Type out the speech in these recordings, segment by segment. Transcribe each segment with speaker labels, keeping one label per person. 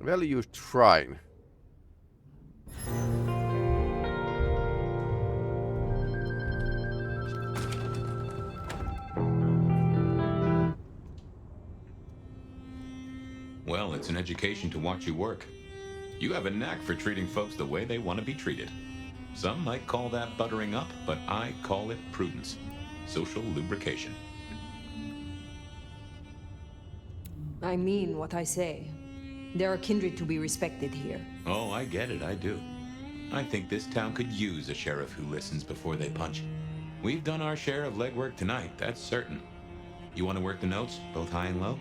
Speaker 1: Well-used shrine.
Speaker 2: Well, it's an education to watch you work. You have a knack for treating folks the way they want to be treated. Some might call that buttering up, but I call it prudence. Social lubrication.
Speaker 3: I mean what I say. There are kindred to be respected here.
Speaker 2: Oh, I get it, I do. I think this town could use a sheriff who listens before they punch. We've done our share of legwork tonight, that's certain. You want to work the notes, both high and low?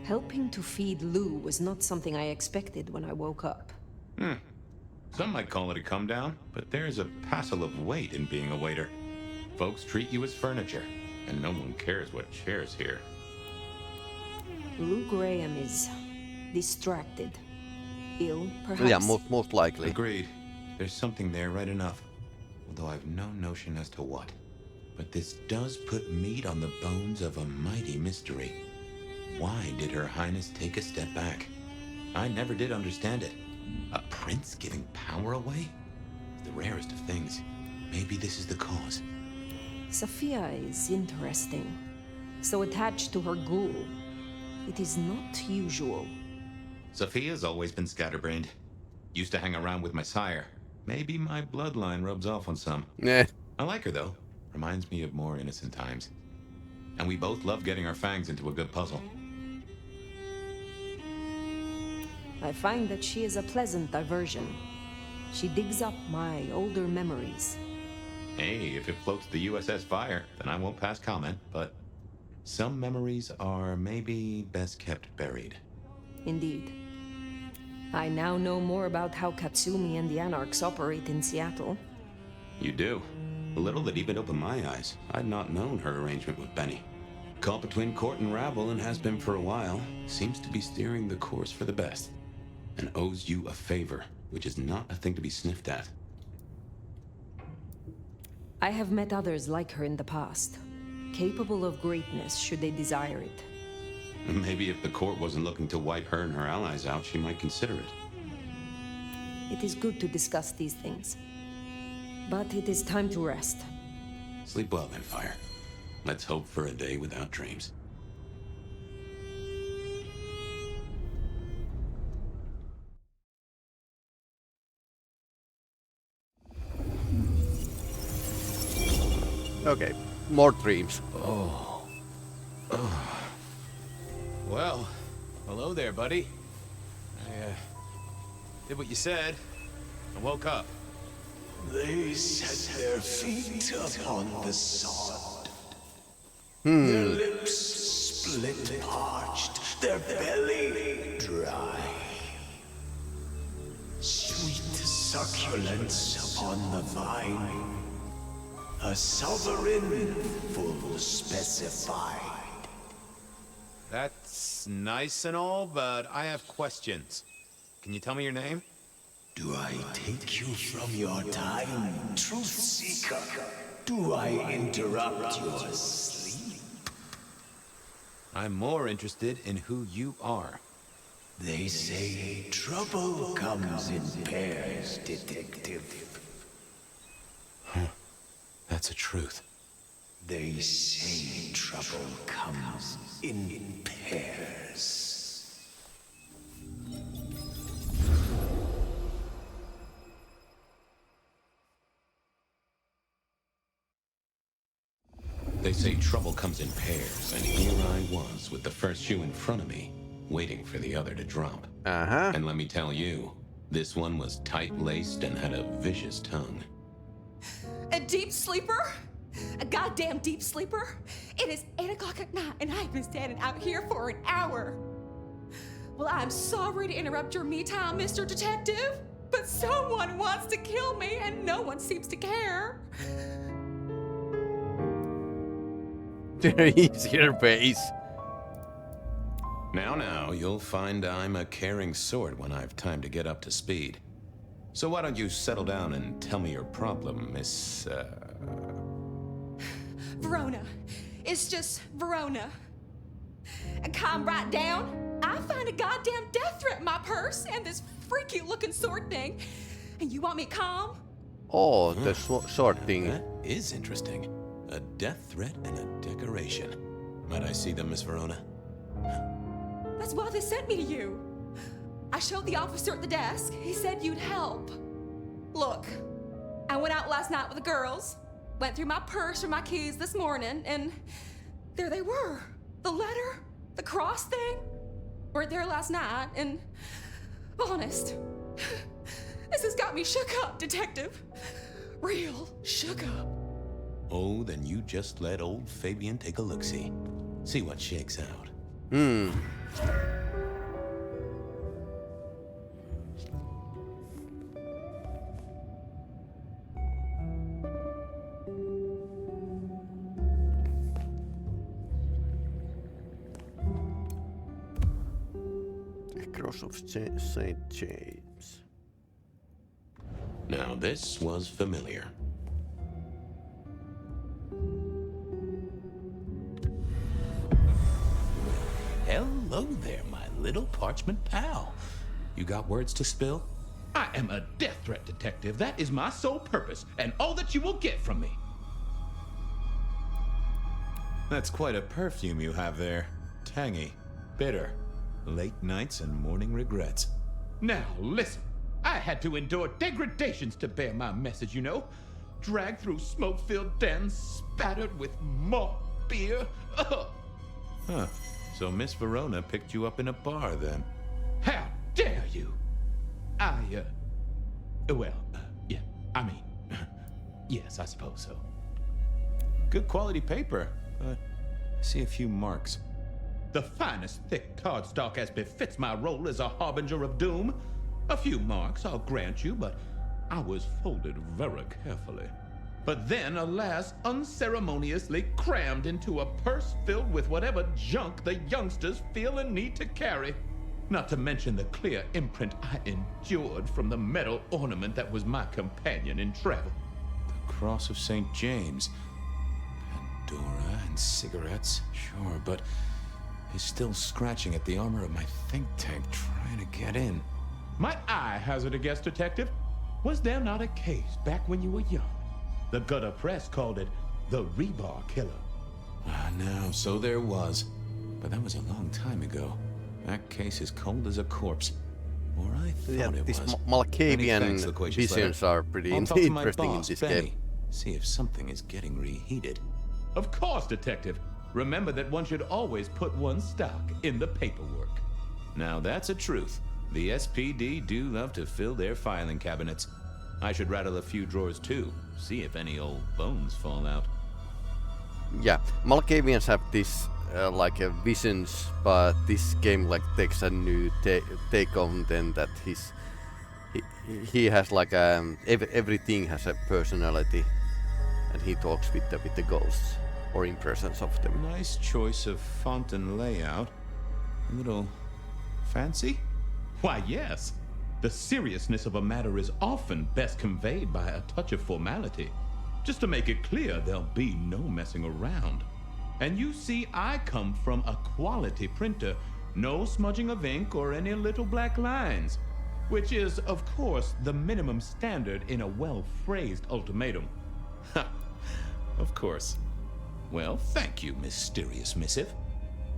Speaker 3: Helping to feed Lou was not something I expected when I woke up.
Speaker 2: Some might call it a come down, but there's a passel of weight in being a waiter. Folks treat you as furniture, and no one cares what shares here.
Speaker 3: Lou Graham is distracted. Ill, perhaps?
Speaker 1: Yeah, most likely.
Speaker 2: Agreed. There's something there right enough. Although I've no notion as to what. But this does put meat on the bones of a mighty mystery. Why did Her Highness take a step back? I never did understand it. A prince giving power away? The rarest of things. Maybe this is the cause.
Speaker 3: Sophia is interesting. So attached to her ghoul. It is not usual.
Speaker 2: Sophia's always been scatterbrained. Used to hang around with my sire. Maybe my bloodline rubs off on some.
Speaker 1: Yeah.
Speaker 2: I like her, though. Reminds me of more innocent times. And we both love getting our fangs into a good puzzle.
Speaker 3: I find that she is a pleasant diversion. She digs up my older memories.
Speaker 2: Hey, if it floats the USS Phyre, then I won't pass comment, but some memories are maybe best kept buried.
Speaker 3: Indeed. I now know more about how Katsumi and the Anarchs operate in Seattle.
Speaker 2: You do? A little that even opened my eyes. I'd not known her arrangement with Benny. Caught between court and rabble and has been for a while. Seems to be steering the course for the best. And owes you a favor, which is not a thing to be sniffed at.
Speaker 3: I have met others like her in the past. Capable of greatness should they desire it.
Speaker 2: Maybe if the court wasn't looking to wipe her and her allies out, she might consider it.
Speaker 3: It is good to discuss these things. But it is time to rest.
Speaker 2: Sleep well then, Phyre. Let's hope for a day without dreams.
Speaker 1: Okay, more dreams.
Speaker 4: Well, hello there, buddy. I did what you said. I woke up.
Speaker 5: They set their feet upon the sod. Their lips split parched, their belly dry. Sweet succulence upon the vine. A sovereign full specified.
Speaker 4: That's nice and all, but I have questions. Can you tell me your name?
Speaker 5: Do I take you from your time, truth seeker? Do I interrupt your sleep?
Speaker 4: I'm more interested in who you are.
Speaker 5: They say trouble comes in pairs, detective.
Speaker 2: That's a truth.
Speaker 5: They say trouble comes in pairs.
Speaker 2: They say trouble comes in pairs, and here I was with the first shoe in front of me, waiting for the other to drop.
Speaker 1: Uh-huh.
Speaker 2: And let me tell you, this one was tight-laced and had a vicious tongue.
Speaker 6: A deep sleeper? A goddamn deep sleeper? It is 8 o'clock at night and I've been standing out here for an hour. Well, I'm sorry to interrupt your me time, Mr. Detective, but someone wants to kill me and no one seems to care.
Speaker 1: Easier face.
Speaker 2: Now, you'll find I'm a caring sort when I've time to get up to speed. So why don't you settle down and tell me your problem, Miss,
Speaker 6: Verona. It's just Verona. And calm right down. I find a goddamn death threat in my purse and this freaky looking sword thing. And you want me calm?
Speaker 1: Oh, the sword thing.
Speaker 2: That is interesting. A death threat and a decoration. Might I see them, Miss Verona?
Speaker 6: That's why they sent me to you. I showed the officer at the desk. He said you'd help. Look, I went out last night with the girls, went through my purse for my keys this morning, and there they were. The letter, the cross thing, were there last night, and honest, this has got me shook up, Detective. Real shook up.
Speaker 2: Oh, then you just let old Fabian take a look-see. See what shakes out.
Speaker 1: The Cross of St. James.
Speaker 2: Now this was familiar. Hello there, my little parchment pal. You got words to spill?
Speaker 7: I am a death threat detective. That is my sole purpose, and all that you will get from me.
Speaker 2: That's quite a perfume you have there. Tangy, bitter, late nights and morning regrets.
Speaker 7: Now, listen. I had to endure degradations to bear my message, you know. Dragged through smoke-filled dens, spattered with malt beer. Ugh.
Speaker 2: Huh. So Miss Verona picked you up in a bar then?
Speaker 7: How dare you? Yeah, I mean, yes, I suppose so.
Speaker 2: Good quality paper. I see a few marks.
Speaker 7: The finest thick cardstock as befits my role as a harbinger of doom. A few marks, I'll grant you, but I was folded very carefully. But then, alas, unceremoniously crammed into a purse filled with whatever junk the youngsters feel a need to carry. Not to mention the clear imprint I endured from the metal ornament that was my companion in travel.
Speaker 2: The Cross of St. James. Pandora and cigarettes, sure, but he's still scratching at the armor of my think tank trying to get in.
Speaker 7: Might I hazard a guess, Detective? Was there not a case back when you were young? The gutter press called it the Rebar Killer.
Speaker 2: Now, so there was. But that was a long time ago. That case is cold as a corpse. Or I thought it
Speaker 1: these
Speaker 2: was.
Speaker 1: Malkavian visions are pretty
Speaker 2: I'll talk to my
Speaker 1: interesting
Speaker 2: boss,
Speaker 1: in this
Speaker 2: Benny.
Speaker 1: game.
Speaker 2: See if something is getting reheated.
Speaker 7: Of course, Detective. Remember that one should always put one's stock in the paperwork.
Speaker 2: Now that's a truth. The SPD do love to fill their filing cabinets. I should rattle a few drawers too, see if any old bones fall out.
Speaker 1: Yeah, Malkavians have this visions, but this game takes a new take on them that he has everything has a personality, and he talks with the ghosts or impressions of them.
Speaker 2: Nice choice of font and layout. A little fancy?
Speaker 7: Why, yes. The seriousness of a matter is often best conveyed by a touch of formality. Just to make it clear, there'll be no messing around. And you see, I come from a quality printer. No smudging of ink or any little black lines. Which is, of course, the minimum standard in a well-phrased ultimatum.
Speaker 2: Ha! Of course. Well, thank you, mysterious missive.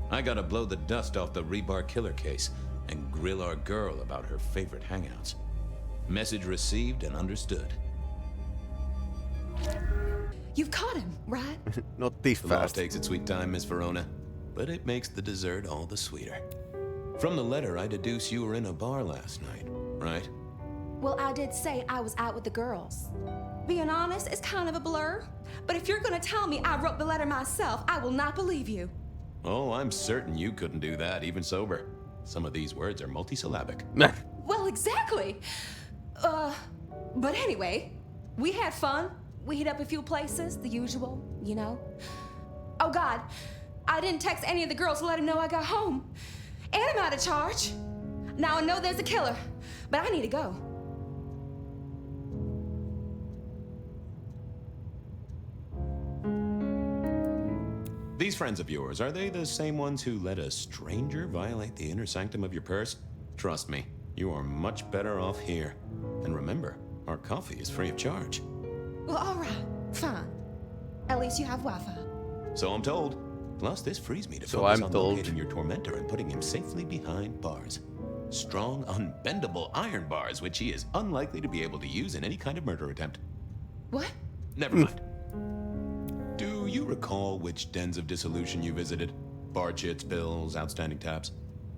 Speaker 2: I gotta blow the dust off the Rebar Killer case and grill our girl about her favorite hangouts. Message received and understood.
Speaker 6: You've caught him, right?
Speaker 1: Not this
Speaker 2: The law
Speaker 1: fast.
Speaker 2: takes its sweet time, Miss Verona, but it makes the dessert all the sweeter. From the letter, I deduce you were in a bar last night, right?
Speaker 6: Well, I did say I was out with the girls. Being honest, it's kind of a blur. But if you're gonna tell me I wrote the letter myself, I will not believe you.
Speaker 2: Oh, I'm certain you couldn't do that, even sober. Some of these words are multisyllabic.
Speaker 6: Well, exactly. But anyway, we had fun. We hit up a few places, the usual, you know. Oh God, I didn't text any of the girls to let them know I got home. And I'm out of charge. Now I know there's a killer, but I need to go.
Speaker 2: These friends of yours, are they the same ones who let a stranger violate the inner sanctum of your purse? Trust me, you are much better off here. And remember, our coffee is free of charge.
Speaker 6: Well, all right, fine. At least you have Wi-Fi.
Speaker 2: So I'm told. Plus, this frees me to
Speaker 1: So
Speaker 2: focus
Speaker 1: I'm
Speaker 2: on
Speaker 1: told.
Speaker 2: locating your tormentor and putting him safely behind bars. Strong, unbendable iron bars, which he is unlikely to be able to use in any kind of murder attempt.
Speaker 6: What?
Speaker 2: Never mind. Do you recall which dens of dissolution you visited? Bar chits, bills, outstanding tabs?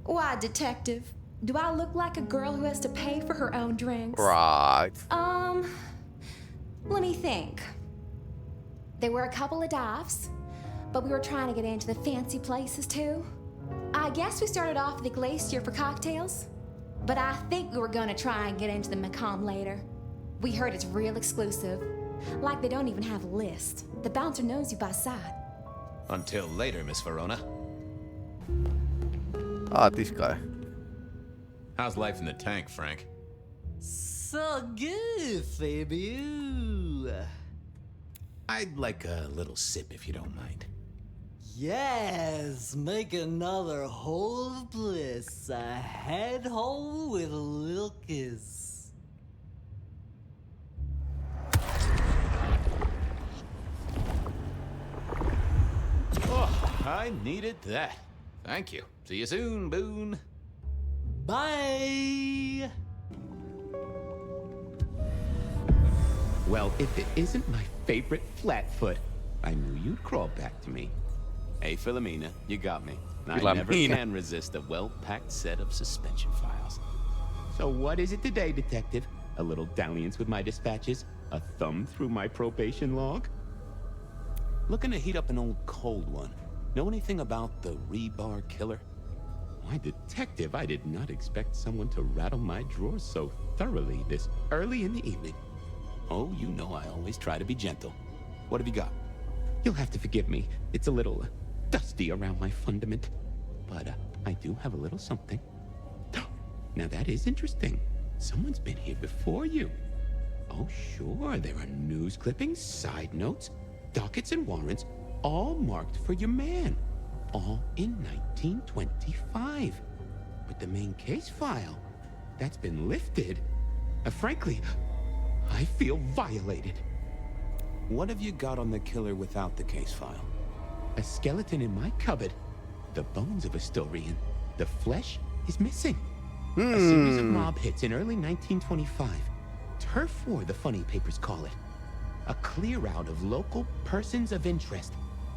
Speaker 6: Why, detective? Do I look like a girl who has to pay for her own drinks?
Speaker 1: Right.
Speaker 6: Let me think. There were a couple of dives, but we were trying to get into the fancy places too. I guess we started off at the Glacier for cocktails, but I think we were gonna try and get into the Macomb later. We heard it's real exclusive. Like they don't even have a list. The bouncer knows you by sight.
Speaker 2: Until later, Miss Verona.
Speaker 1: Ah, this guy.
Speaker 2: How's life in the tank, Frank?
Speaker 8: So good, Fabio.
Speaker 2: I'd like a little sip if you don't mind.
Speaker 8: Yes, make another hole of bliss. A head hole with a little kiss.
Speaker 4: Oh, I needed that. Thank you. See you soon, Boone.
Speaker 8: Bye.
Speaker 7: Well, if it isn't my favorite Flatfoot, I knew you'd crawl back to me.
Speaker 2: Hey, Philomena, you got me. I
Speaker 1: Philomena.
Speaker 2: never can resist a well-packed set of suspension files.
Speaker 7: So what is it today, Detective? A little dalliance with my dispatches? A thumb through my probation log?
Speaker 2: Looking to heat up an old cold one. Know anything about the rebar killer?
Speaker 7: Why, Detective, I did not expect someone to rattle my drawers so thoroughly this early in the evening.
Speaker 2: Oh, you know I always try to be gentle. What have you got?
Speaker 7: You'll have to forgive me. It's a little dusty around my fundament. But I do have a little something. Now that is interesting. Someone's been here before you. Oh, sure, there are news clippings, side notes, dockets and warrants, all marked for your man. All in 1925. But the main case file, that's been lifted. Frankly, I feel violated.
Speaker 2: What have you got on the killer without the case file?
Speaker 7: A skeleton in my cupboard. The bones of a Storian. The flesh is missing. A series of mob hits in early 1925. Turf war, the funny papers call it. A clear out of local persons of interest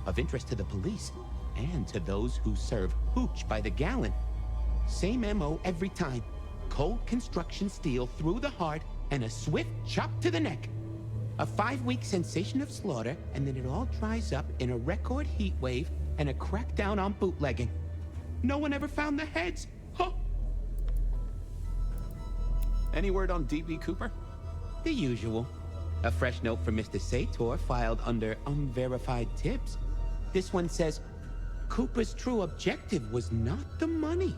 Speaker 7: to the police, and to those who serve hooch by the gallon. Same MO every time. Cold construction steel through the heart and a swift chop to the neck. A 5-week sensation of slaughter, and then it all dries up in a record heat wave and a crackdown on bootlegging. No one ever found the heads. Huh?
Speaker 2: Any word on D.B. Cooper?
Speaker 7: The usual. A fresh note from Mr. Sator filed under unverified tips. This one says, Cooper's true objective was not the money,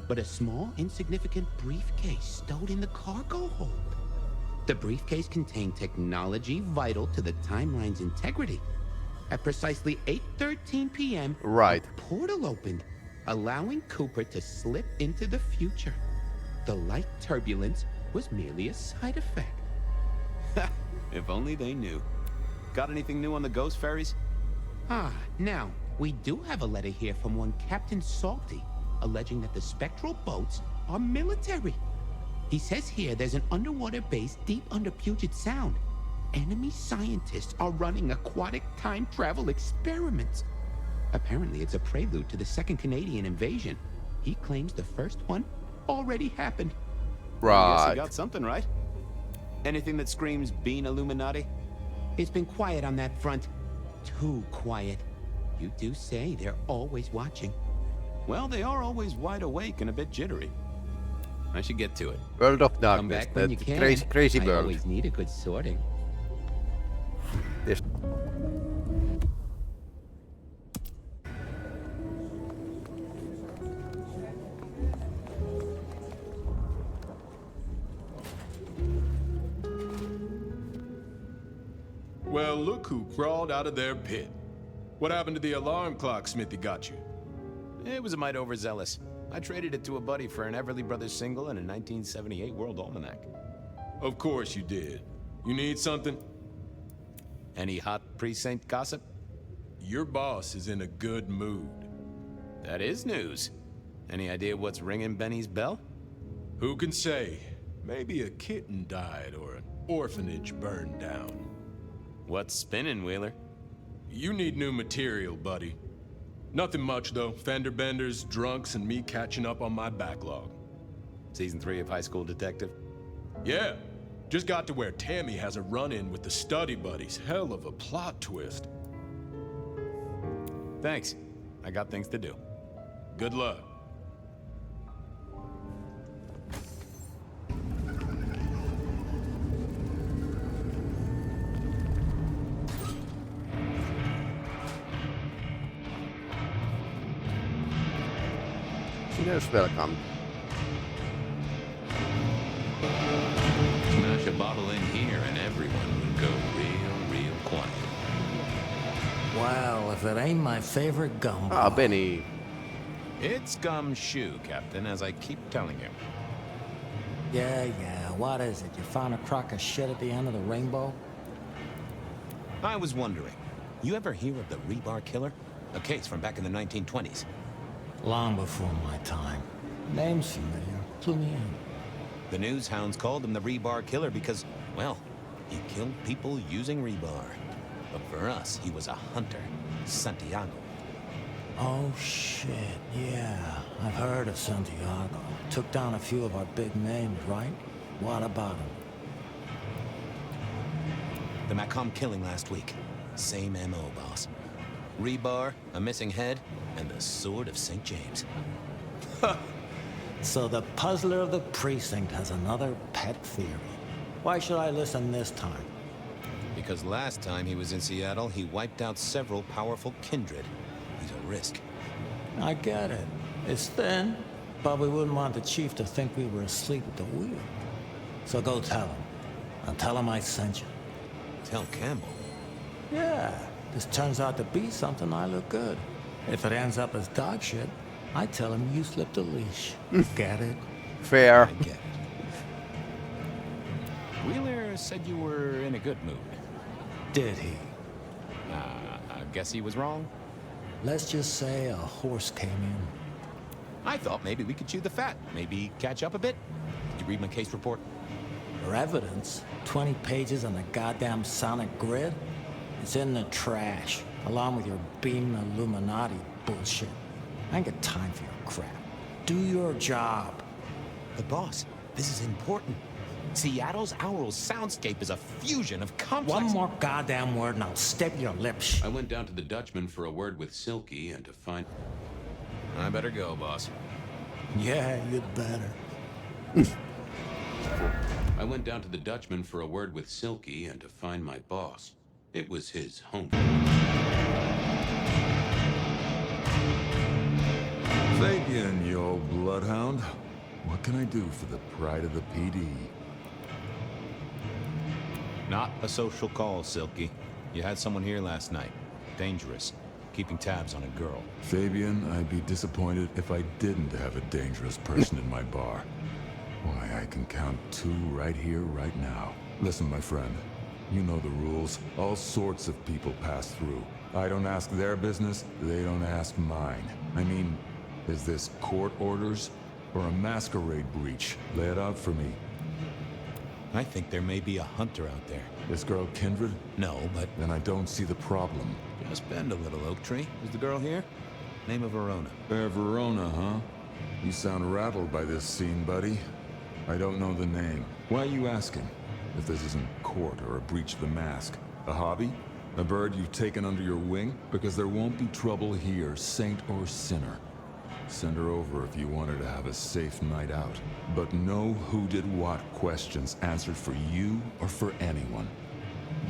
Speaker 7: but a small, insignificant briefcase stowed in the cargo hold. The briefcase contained technology vital to the timeline's integrity. At precisely 8:13 p.m.,
Speaker 1: Right.
Speaker 7: a portal opened, allowing Cooper to slip into the future. The light turbulence was merely a side effect.
Speaker 2: If only they knew. Got anything new on the ghost ferries?
Speaker 7: Now, we do have a letter here from one Captain Salty, alleging that the spectral boats are military. He says here there's an underwater base deep under Puget Sound. Enemy scientists are running aquatic time travel experiments. Apparently it's a prelude to the second Canadian invasion. He claims the first one already happened.
Speaker 2: Guess
Speaker 1: Right.
Speaker 2: you got something right. Anything that screams Bean Illuminati?
Speaker 7: It's been quiet on that front. Too quiet. You do say they're always watching.
Speaker 2: Well, they are always wide awake and a bit jittery. I should get to it.
Speaker 1: World of
Speaker 7: Come
Speaker 1: Darkness.
Speaker 7: back when
Speaker 1: That
Speaker 7: you can.
Speaker 1: crazy
Speaker 7: I
Speaker 1: world.
Speaker 7: always need a good sorting.
Speaker 1: This.
Speaker 4: Well, look who crawled out of their pit.
Speaker 9: What happened to the alarm clock Smithy got you?
Speaker 4: It was a mite overzealous. I traded it to a buddy for an Everly Brothers single and a 1978 World Almanac.
Speaker 9: Of course you did. You need something?
Speaker 4: Any hot precinct gossip?
Speaker 9: Your boss is in a good mood.
Speaker 4: That is news. Any idea what's ringing Benny's bell?
Speaker 9: Who can say? Maybe a kitten died or an orphanage burned down.
Speaker 4: What's spinning, Wheeler?
Speaker 9: You need new material, buddy. Nothing much, though. Fender benders, drunks, and me catching up on my backlog.
Speaker 4: Season 3 of High School Detective?
Speaker 9: Yeah. Just got to where Tammy has a run-in with the study buddies. Hell of a plot twist.
Speaker 4: Thanks. I got things to do.
Speaker 9: Good luck.
Speaker 1: Most welcome.
Speaker 2: Smash a bottle in here and everyone would go real quiet.
Speaker 8: Well, if it ain't my favorite gum.
Speaker 1: Ah, Benny.
Speaker 4: It's gumshoe, Captain, as I keep telling you.
Speaker 8: Yeah, what is it? You found a crock of shit at the end of the rainbow?
Speaker 4: I was wondering, you ever hear of the Rebar Killer? A case from back in the 1920s.
Speaker 8: Long before my time. Name's familiar. Clue me in.
Speaker 4: The news hounds called him the Rebar Killer because, well, he killed people using rebar. But for us, he was a hunter. Santiago.
Speaker 8: Oh, shit, yeah. I've heard of Santiago. Took down a few of our big names, right? What about him?
Speaker 4: The Macomb killing last week. Same MO, boss. Rebar, a missing head, and the Sword of St. James.
Speaker 8: So the puzzler of the precinct has another pet theory. Why should I listen this time?
Speaker 4: Because last time he was in Seattle, he wiped out several powerful Kindred. He's a risk.
Speaker 8: I get it. It's thin, but we wouldn't want the chief to think we were asleep at the wheel. So go tell him. And tell him I sent you.
Speaker 4: Tell Campbell.
Speaker 8: Yeah, this turns out to be something, I look good. If it ends up as dog shit, I tell him you slipped a leash. Get it?
Speaker 1: Fair.
Speaker 4: I get it. Wheeler said you were in a good mood.
Speaker 8: Did he?
Speaker 4: I guess he was wrong.
Speaker 8: Let's just say a horse came in.
Speaker 4: I thought maybe we could chew the fat. Maybe catch up a bit. Did you read my case report?
Speaker 8: For evidence, 20 pages on the goddamn sonic grid? It's in the trash, along with your beam Illuminati bullshit. I ain't got time for your crap. Do your job.
Speaker 4: But boss, this is important. Seattle's aural soundscape is a fusion of complex...
Speaker 8: One more goddamn word and I'll step your lips.
Speaker 2: I went down to the Dutchman for a word with Silky and to find...
Speaker 4: I better go, boss.
Speaker 8: Yeah, you'd better.
Speaker 2: I went down to the Dutchman for a word with Silky and to find my boss. It was his home.
Speaker 10: Fabian, you old bloodhound. What can I do for the pride of the PD?
Speaker 4: Not a social call, Silky. You had someone here last night. Dangerous. Keeping tabs on a girl.
Speaker 10: Fabian, I'd be disappointed if I didn't have a dangerous person in my bar. Why, I can count 2 right here, right now. Listen, my friend. You know the rules. All sorts of people pass through. I don't ask their business, they don't ask mine. I mean, is this court orders or a masquerade breach? Lay it out for me.
Speaker 4: I think there may be a hunter out there.
Speaker 10: This girl Kindred?
Speaker 4: No, but...
Speaker 10: Then I don't see the problem.
Speaker 4: Just bend a little, Oak Tree. Is the girl here? Name of Verona.
Speaker 10: Verona, huh? You sound rattled by this scene, buddy. I don't know the name. Why are you asking? If this isn't court or a breach of the mask. A hobby? A bird you've taken under your wing? Because there won't be trouble here, saint or sinner. Send her over if you want her to have a safe night out. But no who did what questions answered for you or for anyone.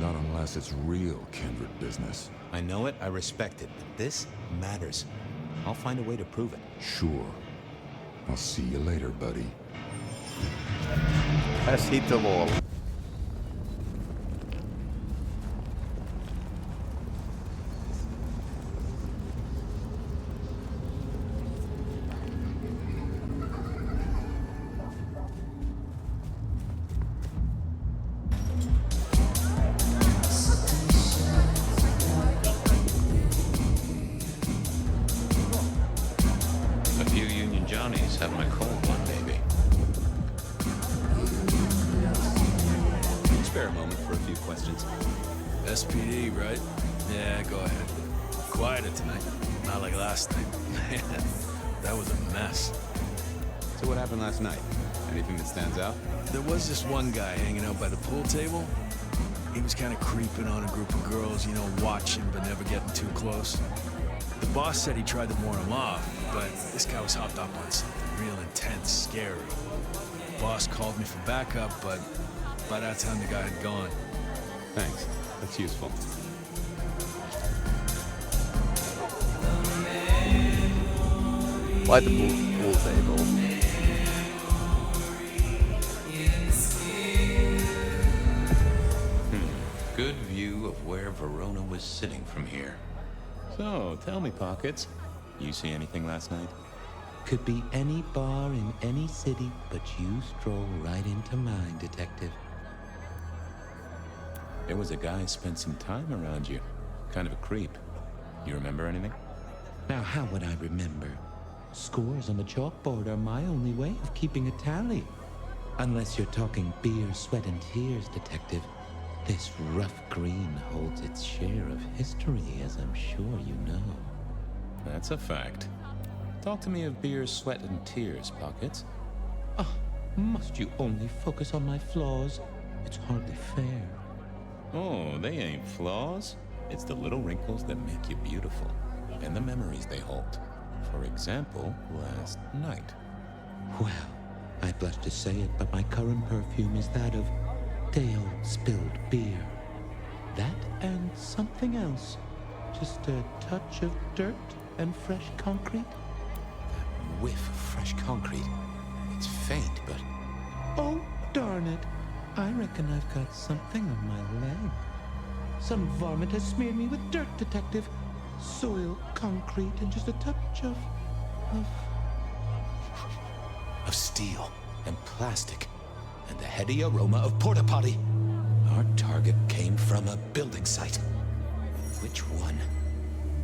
Speaker 10: Not unless it's real Kindred business.
Speaker 4: I know it, I respect it, but this matters. I'll find a way to prove it.
Speaker 10: Sure. I'll see you later, buddy.
Speaker 1: Has hit the wall.
Speaker 4: questions?
Speaker 11: SPD, right? Yeah, go ahead. Quieter tonight. Not like last night. Man, that was a mess.
Speaker 4: So what happened last night? Anything that stands out?
Speaker 11: There was this one guy hanging out by the pool table. He was kind of creeping on a group of girls, you know, watching but never getting too close. The boss said he tried to warn him off, but this guy was hopped up on something real intense, scary. The boss called me for backup, but by that time the guy had gone.
Speaker 4: Thanks. That's useful.
Speaker 1: Why the pool table?
Speaker 2: Good view of where Verona was sitting from here.
Speaker 4: So, tell me, Pockets. You see anything last night?
Speaker 2: Could be any bar in any city, but you stroll right into mine, Detective.
Speaker 4: There was a guy spent some time around you. Kind of a creep. You remember anything?
Speaker 2: Now, how would I remember? Scores on the chalkboard are my only way of keeping a tally. Unless you're talking beer, sweat, and tears, Detective. This rough green holds its share of history, as I'm sure you know.
Speaker 4: That's a fact. Talk to me of beer, sweat, and tears, Pockets.
Speaker 2: Oh, must you only focus on my flaws? It's hardly fair.
Speaker 4: Oh, they ain't flaws. It's the little wrinkles that make you beautiful. And the memories they hold. For example, last night.
Speaker 2: Well, I blush to say it, but my current perfume is that of day-old spilled beer. That and something else. Just a touch of dirt and fresh concrete.
Speaker 4: That whiff of fresh concrete. It's faint, but...
Speaker 2: Oh, darn it. I reckon I've got something on my leg. Some varmint has smeared me with dirt, Detective. Soil, concrete, and just a touch of
Speaker 4: steel and plastic and the heady aroma of porta potty. Our target came from a building site. Which one?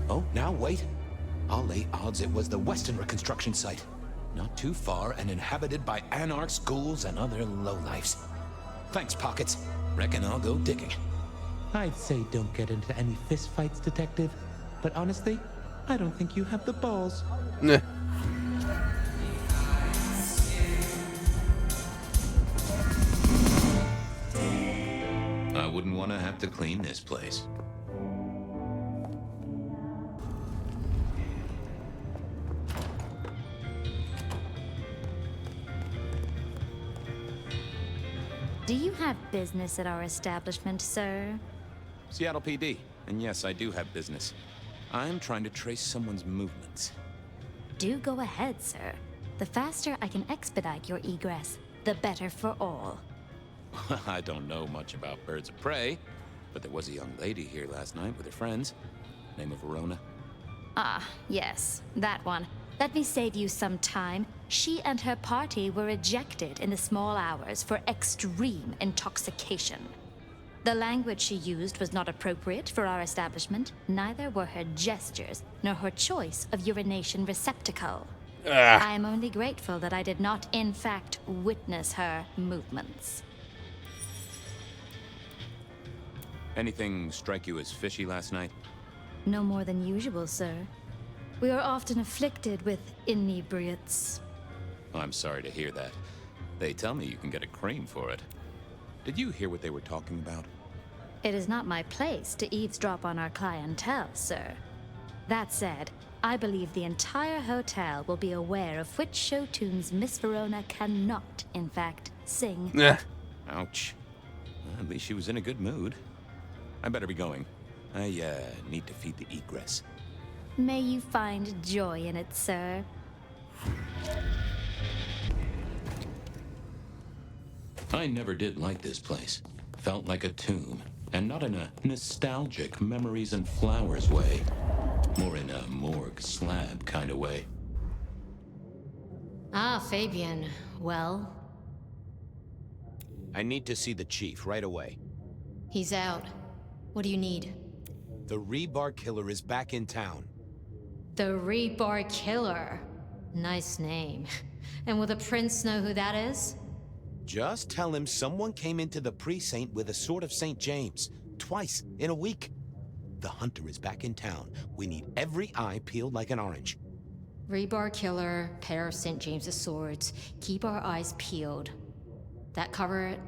Speaker 4: Oh, now wait. I'll lay odds it was the Western reconstruction site. Not too far and inhabited by anarchs, ghouls, and other lowlifes. Thanks, Pockets. Reckon I'll go digging.
Speaker 2: I'd say don't get into any fistfights, Detective. But honestly, I don't think you have the balls.
Speaker 1: Nah.
Speaker 2: I wouldn't want to have to clean this place.
Speaker 12: Do you have business at our establishment, sir?
Speaker 4: Seattle PD. And yes, I do have business. I'm trying to trace someone's movements.
Speaker 12: Do go ahead, sir. The faster I can expedite your egress, the better for all.
Speaker 4: I don't know much about birds of prey, but there was a young lady here last night with her friends. Name of Verona.
Speaker 12: Ah, yes, that one. Let me save you some time. She and her party were ejected in the small hours for extreme intoxication. The language she used was not appropriate for our establishment. Neither were her gestures, nor her choice of urination receptacle. I am only grateful that I did not, in fact, witness her movements.
Speaker 4: Anything strike you as fishy last night?
Speaker 12: No more than usual, sir. We are often afflicted with inebriates.
Speaker 4: I'm sorry to hear that. They tell me you can get a cream for it. Did you hear what they were talking about?
Speaker 12: It is not my place to eavesdrop on our clientele, sir. That said, I believe the entire hotel will be aware of which show tunes Miss Verona cannot, in fact, sing.
Speaker 4: Ouch. Well, at least she was in a good mood. I better be going. I, need to feed the egress.
Speaker 12: May you find joy in it, sir.
Speaker 2: I never did like this place. Felt like a tomb, and not in a nostalgic memories and flowers way. More in a morgue slab kind of way.
Speaker 13: Ah, Fabian. Well?
Speaker 4: I need to see the chief right away.
Speaker 13: He's out. What do you need?
Speaker 4: The rebar killer is back in town.
Speaker 13: The Rebar Killer. Nice name. And will the prince know who that is?
Speaker 4: Just tell him someone came into the precinct with a sword of St. James. Twice in a week. The hunter is back in town. We need every eye peeled like an orange.
Speaker 13: Rebar killer, pair of St. James's swords. Keep our eyes peeled. That cover it?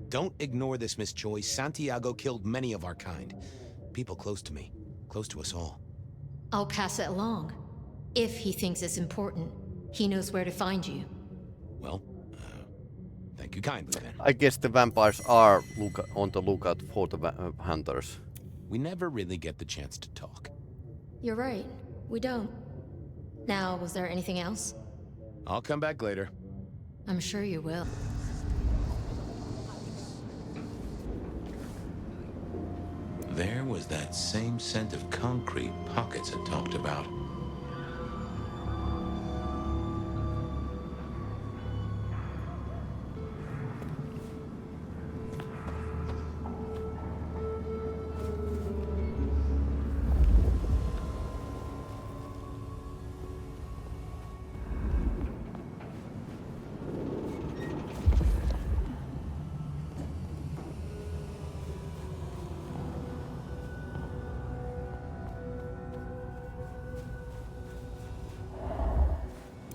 Speaker 4: Don't ignore this, Miss Joy. Santiago killed many of our kind. People close to me. Close to us all.
Speaker 13: I'll pass it along. If he thinks it's important, he knows where to find you.
Speaker 4: Well, thank you kindly then.
Speaker 1: I guess the vampires are on the lookout for the hunters.
Speaker 4: We never really get the chance to talk.
Speaker 13: You're right. We don't. Now, was there anything else?
Speaker 4: I'll come back later.
Speaker 13: I'm sure you will.
Speaker 2: There was that same scent of concrete Pockets had talked about.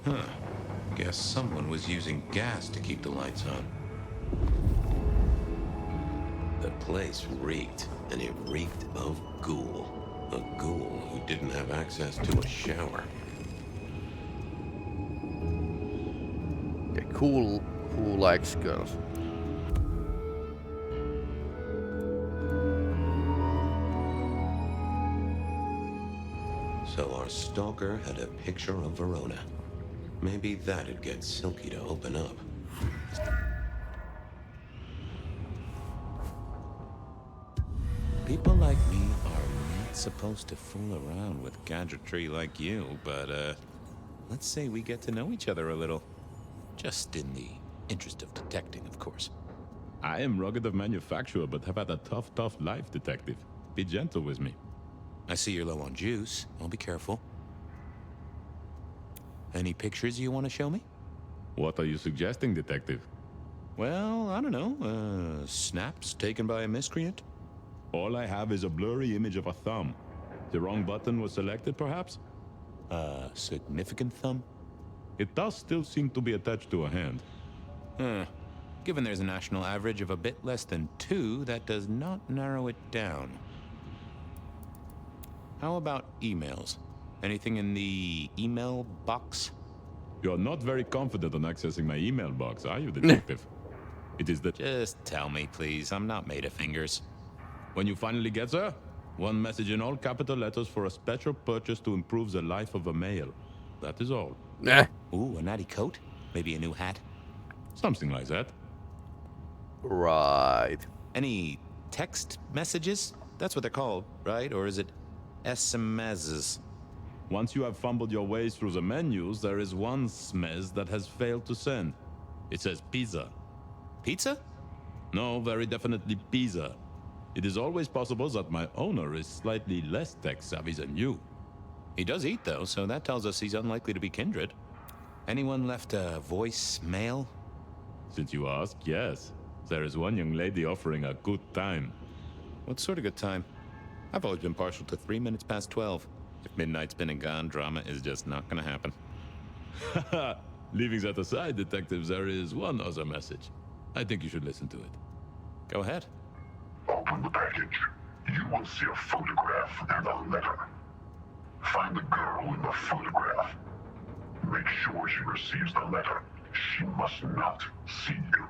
Speaker 2: Huh. Guess someone was using gas to keep the lights on. The place reeked, and it reeked of ghoul. A ghoul who didn't have access to a shower.
Speaker 1: Okay, cool. Who likes girls?
Speaker 2: So our stalker had a picture of Verona. Maybe that'd get Silky to open up.
Speaker 7: People like me are not supposed to fool around with gadgetry like you, but, let's say we get to know each other a little. Just in the interest of detecting, of course.
Speaker 10: I am rugged of manufacture, but have had a tough life, detective. Be gentle with me.
Speaker 4: I see you're low on juice. I'll be careful. Any pictures you want to show me?
Speaker 10: What are you suggesting, detective?
Speaker 4: Well, I don't know. Snaps taken by a miscreant?
Speaker 10: All I have is a blurry image of a thumb. The wrong button was selected, perhaps?
Speaker 4: A significant thumb?
Speaker 10: It does still seem to be attached to a hand.
Speaker 4: Given there's a national average of a bit less than 2, that does not narrow it down. How about emails? Anything in the email box?
Speaker 10: You're not very confident on accessing my email box, are you, detective? It is the...
Speaker 4: Just tell me, please. I'm not made of fingers.
Speaker 10: When you finally get there, one message in all capital letters for a special purchase to improve the life of a male. That is all.
Speaker 4: Ooh, a natty coat? Maybe a new hat?
Speaker 10: Something like that.
Speaker 1: Right.
Speaker 4: Any text messages? That's what they're called, right? Or is it SMSs?
Speaker 10: Once you have fumbled your way through the menus, there is one smez that has failed to send. It says pizza.
Speaker 4: Pizza?
Speaker 10: No, very definitely pizza. It is always possible that my owner is slightly less tech-savvy than you.
Speaker 4: He does eat, though, so that tells us he's unlikely to be Kindred. Anyone left a voicemail?
Speaker 10: Since you ask, yes. There is one young lady offering a good time.
Speaker 4: What sort of good time? I've always been partial to 3 minutes past 12. If midnight's been and gone, drama is just not gonna happen.
Speaker 10: Leaving that aside, detectives, there is one other message. I think you should listen to it.
Speaker 4: Go ahead.
Speaker 14: Open the package. You will see a photograph and a letter. Find the girl in the photograph. Make sure she receives the letter. She must not see you.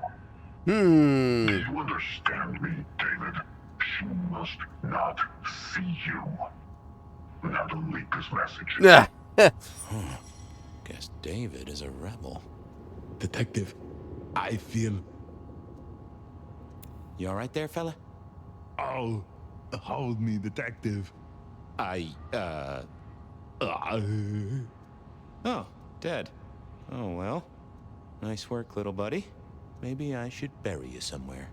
Speaker 14: Do you understand me, David? She must not see you. Now delete this message.
Speaker 4: Guess David is a rebel.
Speaker 10: Detective, I feel...
Speaker 4: You alright there, fella?
Speaker 10: Oh, hold me, detective.
Speaker 4: Oh, dead. Oh, well. Nice work, little buddy. Maybe I should bury you somewhere.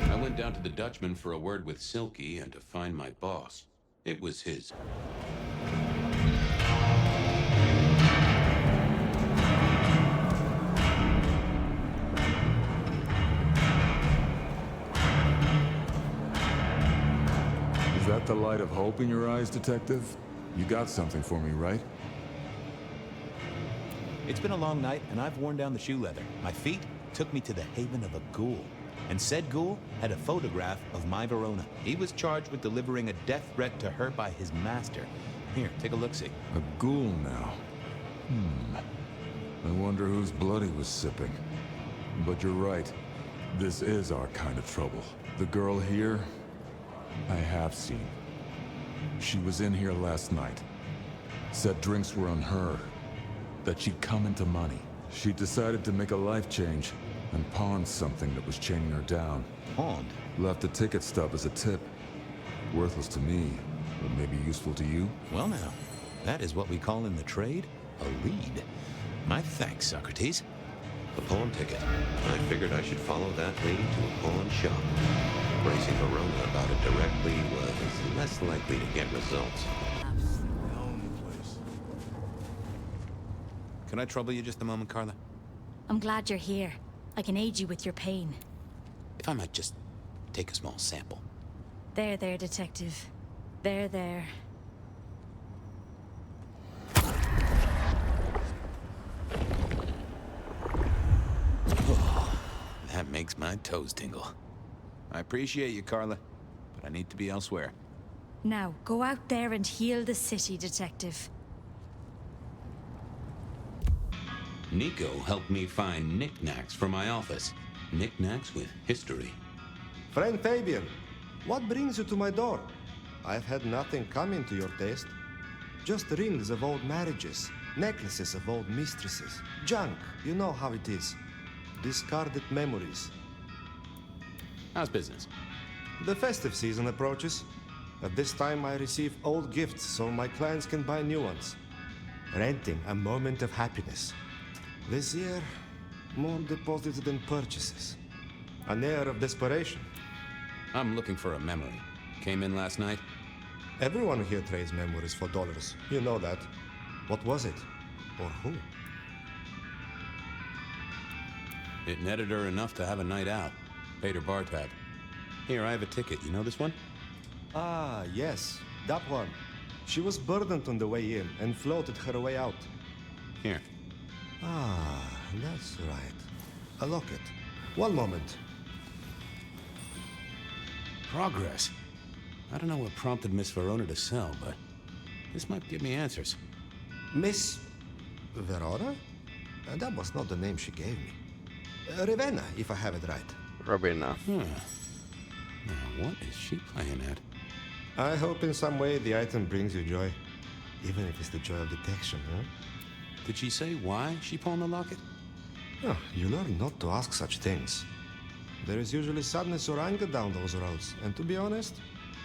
Speaker 2: I went down to the Dutchman for a word with Silky and to find my boss. It was his.
Speaker 10: the light of hope in your eyes, Detective? You got something for me, right?
Speaker 2: It's been a long night, and I've worn down the shoe leather. My feet took me to the haven of a ghoul. And said ghoul had a photograph of my Verona. He was charged with delivering a death threat to her by his master. Here, take a look-see.
Speaker 10: A ghoul now. I wonder whose blood he was sipping. But you're right. This is our kind of trouble. The girl here, I have seen. She was in here last night. Said drinks were on her. That she'd come into money. She decided to make a life change and pawned something that was chaining her down.
Speaker 2: Pawned?
Speaker 10: Left a ticket stub as a tip. Worthless to me, but maybe useful to you?
Speaker 2: Well now, that is what we call in the trade a lead. My thanks, Socrates. A pawn ticket. I figured I should follow that lady to a pawn shop. Bracing Verona about it directly was less likely to get results. Can I trouble you just a moment, Carla?
Speaker 12: I'm glad you're here. I can aid you with your pain.
Speaker 2: If I might just take a small sample.
Speaker 12: There, Detective. There.
Speaker 2: Oh, that makes my toes tingle. I appreciate you, Carla, but I need to be elsewhere.
Speaker 12: Now, go out there and heal the city, Detective.
Speaker 2: Nico helped me find knickknacks for my office. Knickknacks with history.
Speaker 15: Friend Fabian, what brings you to my door? I've had nothing come to your taste. Just rings of old marriages, necklaces of old mistresses, junk, you know how it is. Discarded memories.
Speaker 2: How's business?
Speaker 15: The festive season approaches. At this time I receive old gifts so my clients can buy new ones. Renting a moment of happiness. This year, more deposits than purchases. An air of desperation.
Speaker 2: I'm looking for a memory. Came in last night?
Speaker 15: Everyone here trades memories for dollars. You know that. What was it? Or who?
Speaker 2: It netted her enough to have a night out. Paid her bar tab. Here, I have a ticket. You know this one?
Speaker 15: Ah, yes. That one. She was burdened on the way in and floated her way out.
Speaker 2: Here.
Speaker 15: Ah, that's right. A locket. One moment.
Speaker 2: Progress. I don't know what prompted Miss Verona to sell, but this might give me answers.
Speaker 15: Miss Verona? That was not the name she gave me. Ravenna, if I have it right.
Speaker 1: Ravenna.
Speaker 2: Now, what is she playing at?
Speaker 15: I hope in some way the item brings you joy. Even if it's the joy of detection, huh?
Speaker 2: Did she say why she pawned the locket?
Speaker 15: Oh, you learn not to ask such things. There is usually sadness or anger down those roads, and to be honest,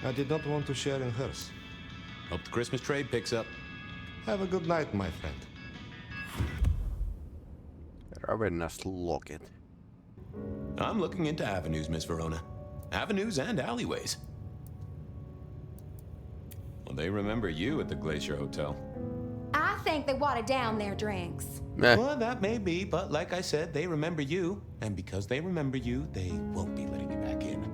Speaker 15: I did not want to share in hers.
Speaker 2: Hope the Christmas trade picks up.
Speaker 15: Have a good night, my friend.
Speaker 1: Ravenna's locket.
Speaker 2: I'm looking into avenues, Miss Verona. Avenues and alleyways. Well, they remember you at the Glacier Hotel.
Speaker 6: I think they watered down their drinks.
Speaker 2: Well, that may be, but like I said, they remember you. And because they remember you, they won't be letting you back in.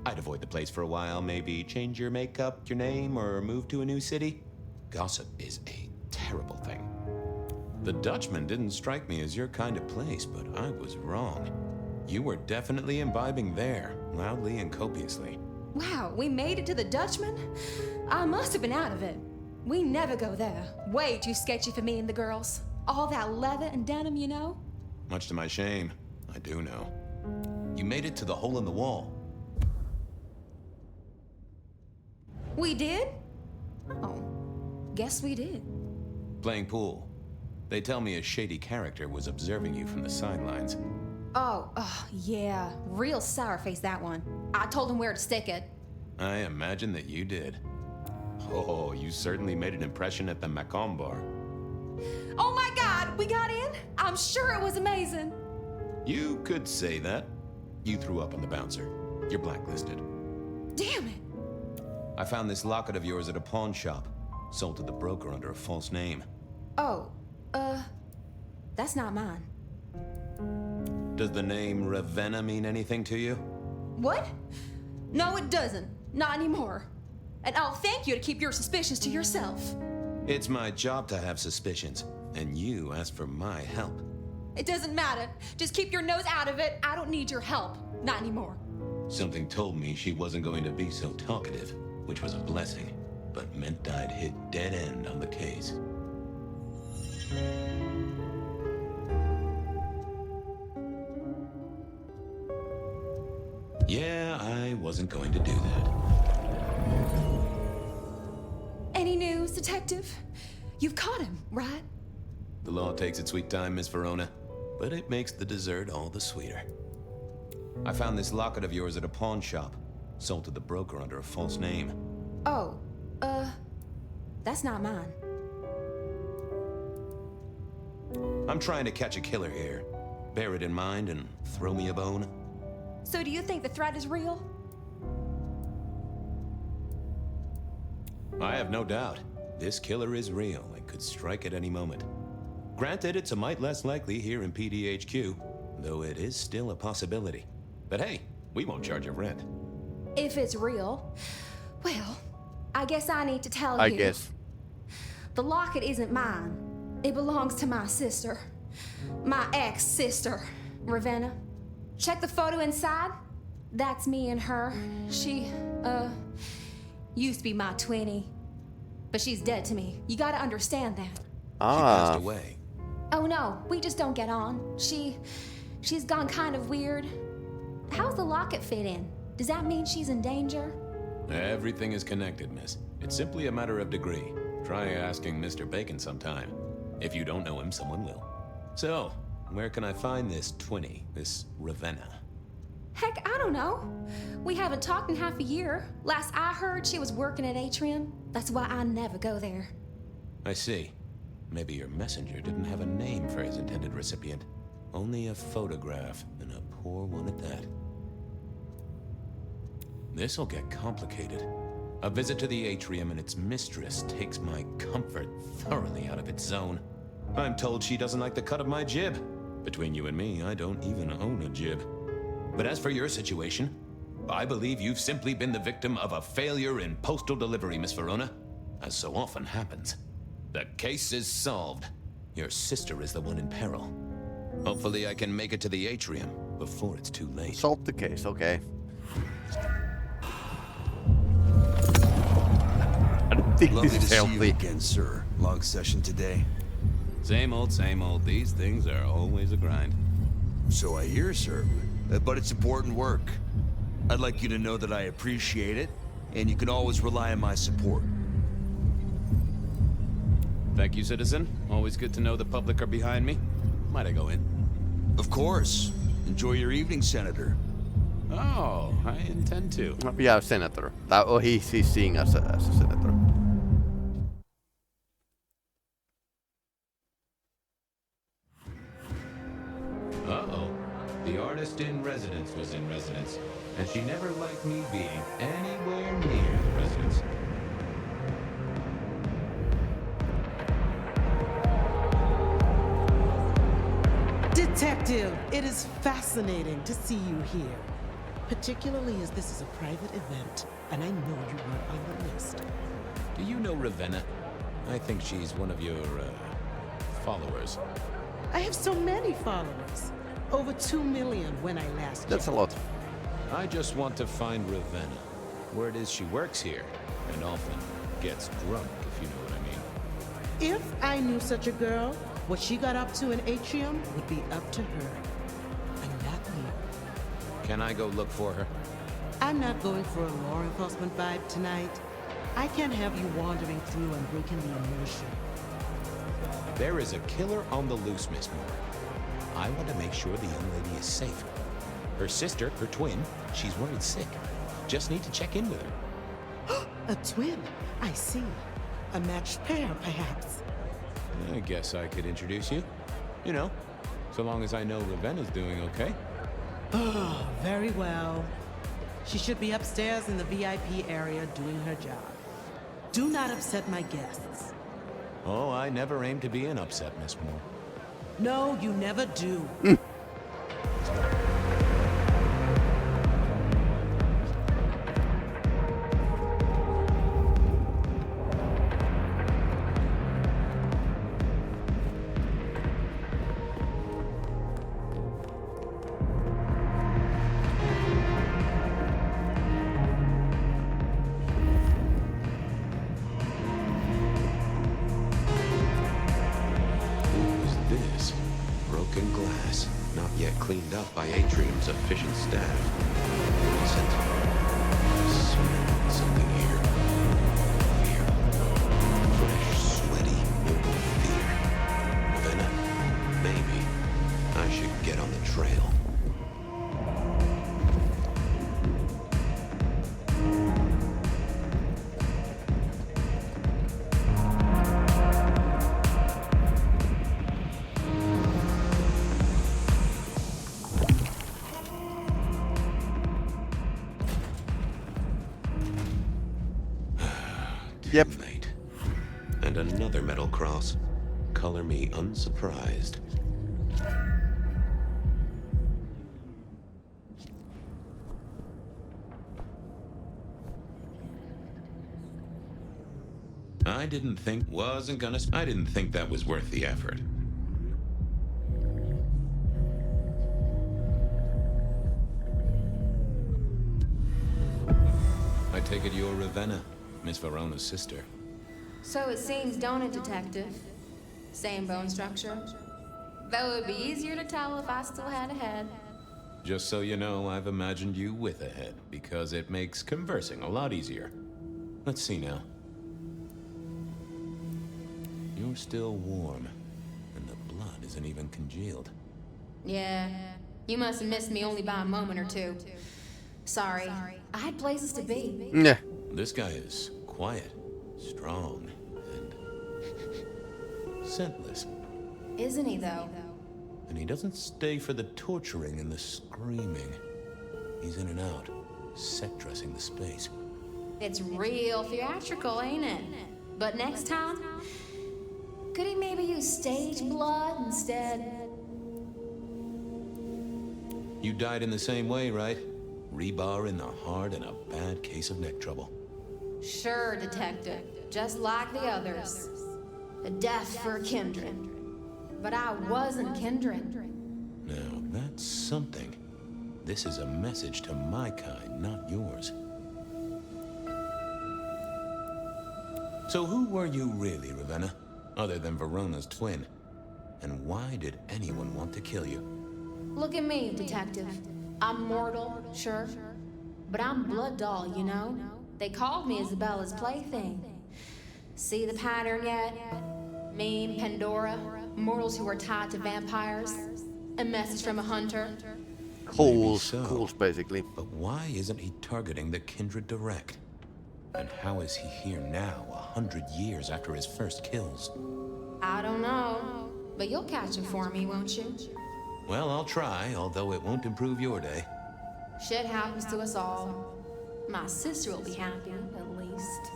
Speaker 2: I'd avoid the place for a while, maybe change your makeup, your name, or move to a new city. Gossip is a terrible thing. The Dutchman didn't strike me as your kind of place, but I was wrong. You were definitely imbibing there, loudly and copiously.
Speaker 6: Wow, we made it to the Dutchman? I must have been out of it. We never go there. Way too sketchy for me and the girls. All that leather and denim, you know?
Speaker 2: Much to my shame, I do know. You made it to the hole in the wall.
Speaker 6: We did? Oh, guess we did.
Speaker 2: Playing pool. They tell me a shady character was observing you from the sidelines.
Speaker 6: Oh, yeah. Real sour face, that one. I told him where to stick it.
Speaker 2: I imagine that you did. Oh, you certainly made an impression at the Macomb bar.
Speaker 6: Oh my God, we got in? I'm sure it was amazing.
Speaker 2: You could say that. You threw up on the bouncer. You're blacklisted.
Speaker 6: Damn it.
Speaker 2: I found this locket of yours at a pawn shop. Sold to the broker under a false name.
Speaker 6: Oh, that's not mine.
Speaker 2: Does the name Ravenna mean anything to you?
Speaker 6: What? No, it doesn't. Not anymore. And I'll thank you to keep your suspicions to yourself.
Speaker 4: It's my job to have suspicions, and you asked for my help.
Speaker 6: It doesn't matter. Just keep your nose out of it. I don't need your help. Not anymore.
Speaker 4: Something told me she wasn't going to be so talkative, which was a blessing, but meant I'd hit dead end on the case. Yeah, I wasn't going to do that.
Speaker 6: Any news, Detective? You've caught him, right?
Speaker 4: The law takes its sweet time, Miss Verona, but it makes the dessert all the sweeter. I found this locket of yours at a pawn shop, sold to the broker under a false name.
Speaker 6: Oh, that's not mine.
Speaker 4: I'm trying to catch a killer here. Bear it in mind and throw me a bone.
Speaker 6: So do you think the threat is real?
Speaker 4: I have no doubt. This killer is real and could strike at any moment. Granted, it's a mite less likely here in PDHQ, though it is still a possibility. But hey, we won't charge you rent.
Speaker 6: If it's real, well, I guess I need to tell you.
Speaker 1: I guess.
Speaker 6: The locket isn't mine. It belongs to my sister. My ex-sister, Ravenna. Check the photo inside. That's me and her. She, used to be my twinnie. But she's dead to me. You gotta understand that.
Speaker 4: She passed away.
Speaker 6: Oh no, we just don't get on. She's gone kind of weird. How's the locket fit in? Does that mean she's in danger?
Speaker 4: Everything is connected, miss. It's simply a matter of degree. Try asking Mr. Bacon sometime. If you don't know him, someone will. So, where can I find this twinnie, this Ravenna?
Speaker 6: Heck, I don't know. We haven't talked in half a year. Last I heard, she was working at Atrium. That's why I never go there.
Speaker 4: I see. Maybe your messenger didn't have a name for his intended recipient. Only a photograph, and a poor one at that. This'll get complicated. A visit to the Atrium and its mistress takes my comfort thoroughly out of its zone. I'm told she doesn't like the cut of my jib. Between you and me, I don't even own a jib. But as for your situation, I believe you've simply been the victim of a failure in postal delivery, Miss Verona. As so often happens. The case is solved. Your sister is the one in peril. Hopefully I can make it to the Atrium before it's too late.
Speaker 1: Solve the case, okay. I don't think
Speaker 5: Lovely
Speaker 1: this is
Speaker 5: to see you
Speaker 1: healthy.
Speaker 5: again, sir. Long session today.
Speaker 4: Same old, same old. These things are always a grind.
Speaker 5: So I hear, sir. But it's important work. I'd like you to know that I appreciate it, and you can always rely on my support.
Speaker 4: Thank you, citizen. Always good to know the public are behind me. Might I go in?
Speaker 5: Of course. Enjoy your evening, Senator.
Speaker 4: Oh, I intend to.
Speaker 1: Yeah, senator. He's seeing us as a senator.
Speaker 4: Uh-oh. The artist in residence was in residence, and she never liked me being anywhere near the residence.
Speaker 16: Detective, it is fascinating to see you here. Particularly as this is a private event, and I know you were on the list.
Speaker 4: Do you know Ravenna? I think she's one of your, followers.
Speaker 16: I have so many followers. Over 2 million when I last
Speaker 1: That's a
Speaker 16: checked.
Speaker 1: lot.
Speaker 4: I just want to find Ravenna. Word is she works here, and often gets drunk, if you know what I mean.
Speaker 16: If I knew such a girl, what she got up to in Atrium would be up to her. And not me.
Speaker 4: Can I go look for her?
Speaker 16: I'm not going for a law enforcement vibe tonight. I can't have you wandering through and breaking the immersion.
Speaker 4: There is a killer on the loose, Miss Moore. I want to make sure the young lady is safe. Her sister, her twin, she's worried sick. Just need to check in with her.
Speaker 16: A twin? I see. A matched pair, perhaps.
Speaker 4: I guess I could introduce you. You know, so long as I know Ravenna's doing okay.
Speaker 16: Oh, very well. She should be upstairs in the VIP area doing her job. Do not upset my guests.
Speaker 4: Oh, I never aim to be an upset, Miss Moore.
Speaker 16: No, you never do.
Speaker 2: broken glass, not yet cleaned up by Atrium's efficient staff. Smell something here. Fear. Fresh, sweaty, mortal fear. Ravenna, maybe I should get on the trail.
Speaker 1: Yep.
Speaker 2: Late. And another metal cross. Color me unsurprised. I didn't think that was worth the effort. I take it you're Ravenna, Miss Verona's sister.
Speaker 13: So it seems, don't it, Detective? Same bone structure. Though it'd be easier to tell if I still had a head.
Speaker 2: Just so you know, I've imagined you with a head, because it makes conversing a lot easier. Let's see now. You're still warm, and the blood isn't even congealed.
Speaker 13: Yeah, you must have missed me only by a moment or two. Sorry, I had places to be.
Speaker 1: Yeah.
Speaker 2: This guy is quiet, strong, and scentless.
Speaker 13: Isn't he, though?
Speaker 2: And he doesn't stay for the torturing and the screaming. He's in and out, set dressing the space.
Speaker 13: It's real theatrical, ain't it? But next time, could he maybe use stage blood instead?
Speaker 2: You died in the same way, right? Rebar in the heart and a bad case of neck trouble.
Speaker 13: Sure, Detective. Just like the others. A death for a Kindred. But I wasn't Kindred.
Speaker 2: Now, that's something. This is a message to my kind, not yours. So who were you really, Ravenna? Other than Verona's twin? And why did anyone want to kill you?
Speaker 13: Look at me, Detective. I'm mortal, sure. But I'm blood doll, you know? They called me Isabella's plaything. See the pattern yet? Me, Pandora, mortals who are tied to vampires. A message from a hunter.
Speaker 1: Cools, basically.
Speaker 2: But why isn't he targeting the Kindred direct? And how is he here now, 100 years after his first kills?
Speaker 13: I don't know. But you'll catch him for me, won't you?
Speaker 2: Well, I'll try, although it won't improve your day.
Speaker 13: Shit happens to us all. My sister will be happy, at least.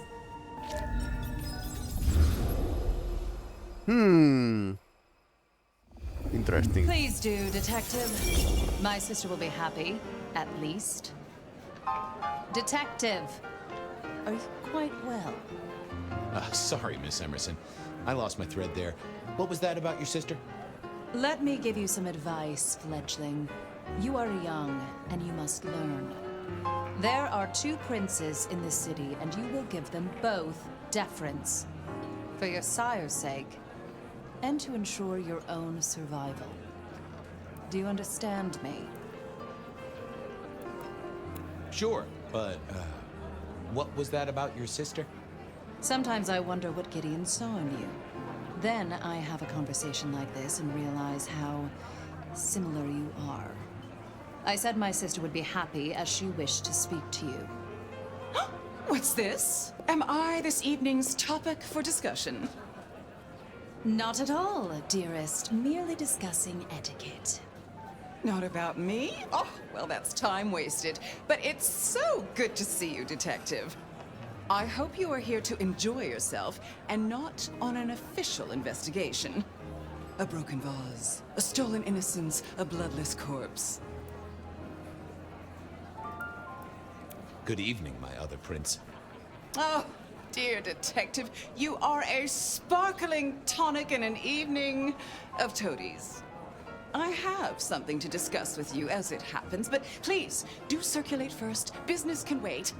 Speaker 1: Interesting.
Speaker 17: Please do, Detective. My sister will be happy, at least. Detective, are you quite well?
Speaker 4: Sorry, Miss Emerson. I lost my thread there. What was that about your sister?
Speaker 17: Let me give you some advice, fledgling. You are young, and you must learn. There are 2 princes in this city, and you will give them both deference. For your sire's sake, and to ensure your own survival. Do you understand me?
Speaker 4: Sure, but, what was that about your sister?
Speaker 17: Sometimes I wonder what Gideon saw in you. Then I have a conversation like this and realize how similar you are. I said my sister would be happy as she wished to speak to you.
Speaker 18: What's this? Am I this evening's topic for discussion?
Speaker 17: Not at all, dearest. Merely discussing etiquette.
Speaker 18: Not about me? Oh, well, that's time wasted. But it's so good to see you, Detective. I hope you are here to enjoy yourself and not on an official investigation. A broken vase, a stolen innocence, a bloodless corpse.
Speaker 4: Good evening, my other prince.
Speaker 18: Oh, dear Detective, you are a sparkling tonic in an evening of toadies. I have something to discuss with you as it happens, but please, do circulate first. Business can wait.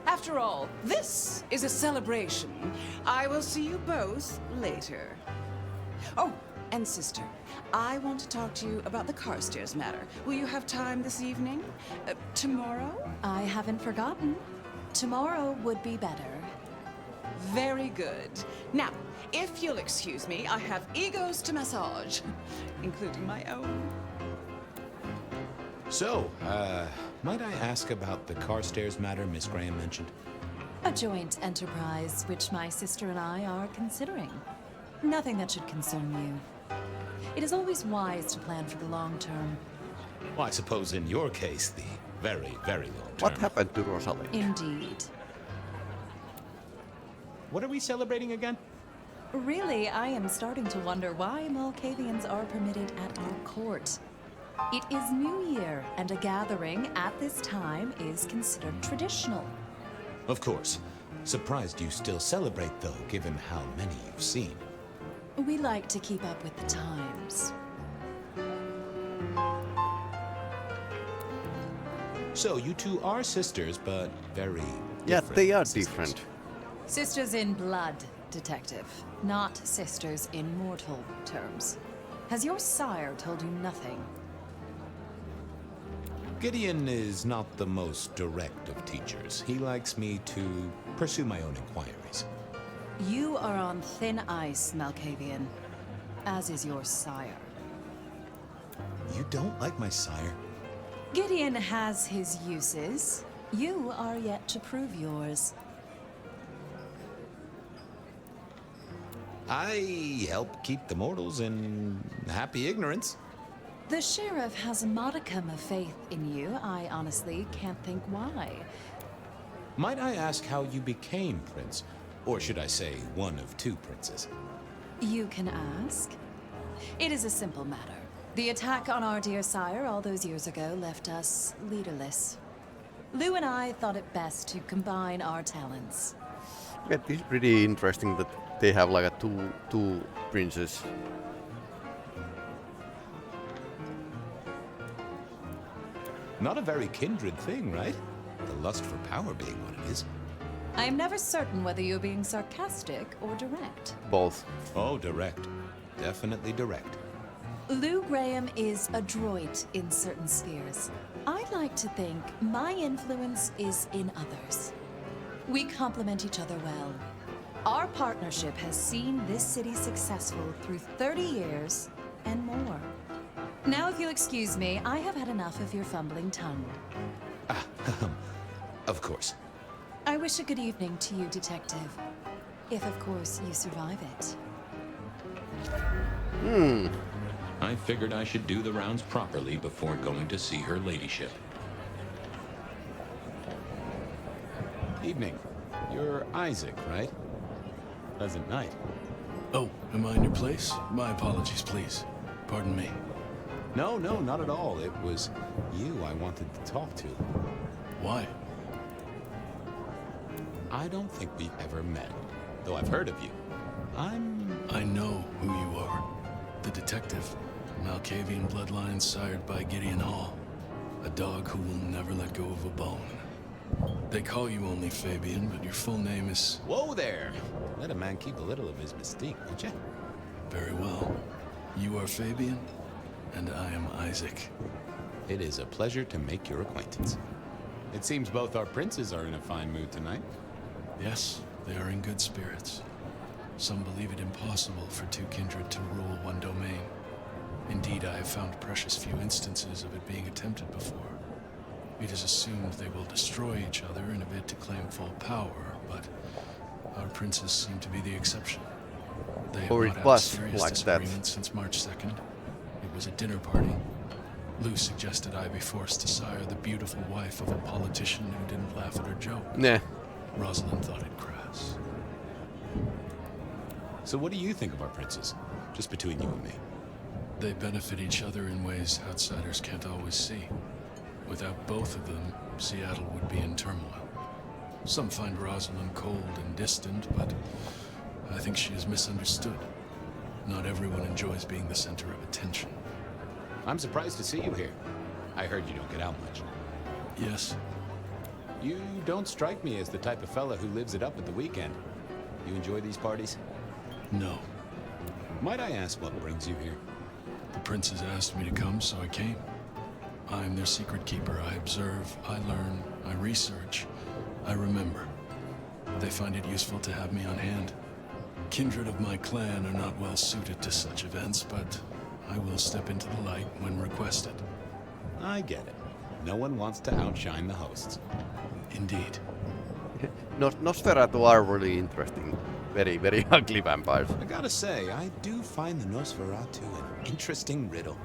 Speaker 18: After all, this is a celebration. I will see you both later. Oh, And sister, I want to talk to you about the Carstairs matter. Will you have time this evening? Tomorrow?
Speaker 17: I haven't forgotten. Tomorrow would be better.
Speaker 18: Very good. Now, if you'll excuse me, I have egos to massage, including my own.
Speaker 4: So, might I ask about the Carstairs matter Miss Graham mentioned?
Speaker 17: A joint enterprise, which my sister and I are considering. Nothing that should concern you. It is always wise to plan for the long term.
Speaker 4: Well, I suppose in your case, the very, very long term.
Speaker 1: What happened to Rosalind?
Speaker 17: Indeed.
Speaker 4: What are we celebrating again?
Speaker 17: Really, I am starting to wonder why Malkavians are permitted at our court. It is New Year, and a gathering at this time is considered traditional.
Speaker 4: Of course. Surprised you still celebrate, though, given how many you've seen.
Speaker 17: We like to keep up with the times.
Speaker 4: So, you two are sisters, but very
Speaker 1: Yeah,
Speaker 4: different
Speaker 1: they are
Speaker 4: sisters.
Speaker 1: different.
Speaker 17: Sisters in blood, detective. Not sisters in mortal terms. Has your sire told you nothing?
Speaker 4: Gideon is not the most direct of teachers. He likes me to pursue my own inquiries.
Speaker 17: You are on thin ice, Malkavian. As is your sire.
Speaker 4: You don't like my sire?
Speaker 17: Gideon has his uses. You are yet to prove yours.
Speaker 4: I help keep the mortals in happy ignorance.
Speaker 17: The sheriff has a modicum of faith in you. I honestly can't think why.
Speaker 4: Might I ask how you became prince? Or should I say, one of two princes?
Speaker 17: You can ask. It is a simple matter. The attack on our dear sire all those years ago left us leaderless. Lou and I thought it best to combine our talents.
Speaker 1: Yeah, this is pretty interesting that they have like a two princes.
Speaker 4: Not a very kindred thing, right? The lust for power being what it is.
Speaker 17: I am never certain whether you're being sarcastic or direct.
Speaker 1: Both.
Speaker 4: Oh, direct. Definitely direct.
Speaker 17: Lou Graham is adroit in certain spheres. I like to think my influence is in others. We complement each other well. Our partnership has seen this city successful through 30 years and more. Now, if you'll excuse me, I have had enough of your fumbling tongue.
Speaker 4: Of course.
Speaker 17: I wish a good evening to you, Detective. If, of course, you survive it.
Speaker 4: I figured I should do the rounds properly before going to see her ladyship. Evening. You're Isaac, right? Pleasant night.
Speaker 11: Oh, am I in your place? My apologies, please. Pardon me.
Speaker 4: No, not at all. It was you I wanted to talk to.
Speaker 11: Why?
Speaker 4: I don't think we've ever met, though I've heard of you.
Speaker 11: I know who you are. The detective. Malkavian bloodlines sired by Gideon Hall. A dog who will never let go of a bone. They call you only Fabian, but your full name is...
Speaker 4: Whoa there! Let a man keep a little of his mystique, won't you?
Speaker 11: Very well. You are Fabian, and I am Isaac.
Speaker 4: It is a pleasure to make your acquaintance. It seems both our princes are in a fine mood tonight.
Speaker 11: Yes, they are in good spirits. Some believe it impossible for two kindred to rule one domain. Indeed, I have found precious few instances of it being attempted before. It is assumed they will destroy each other in a bid to claim full power, but our princes seem to be the exception. They have
Speaker 1: Or
Speaker 11: not
Speaker 1: it
Speaker 11: had
Speaker 1: was
Speaker 11: serious
Speaker 1: like that.
Speaker 11: disagreements since March 2nd. It was a dinner party. Lou suggested I be forced to sire the beautiful wife of a politician who didn't laugh at her joke.
Speaker 1: Nah.
Speaker 11: Rosalind thought it crass.
Speaker 4: So what do you think of our princes? Just between you and me.
Speaker 11: They benefit each other in ways outsiders can't always see. Without both of them, Seattle would be in turmoil. Some find Rosalind cold and distant, but I think she is misunderstood. Not everyone enjoys being the center of attention.
Speaker 4: I'm surprised to see you here. I heard you don't get out much.
Speaker 11: Yes.
Speaker 4: You don't strike me as the type of fella who lives it up at the weekend. You enjoy these parties?
Speaker 11: No.
Speaker 4: Might I ask what brings you here?
Speaker 11: The princes asked me to come, so I came. I'm their secret keeper. I observe, I learn, I research, I remember. They find it useful to have me on hand. Kindred of my clan are not well suited to such events, but I will step into the light when requested.
Speaker 4: I get it. No one wants to outshine the hosts.
Speaker 11: Indeed.
Speaker 1: Nosferatu are really interesting. Very, very ugly vampires.
Speaker 4: I gotta say, I do find the Nosferatu an interesting riddle.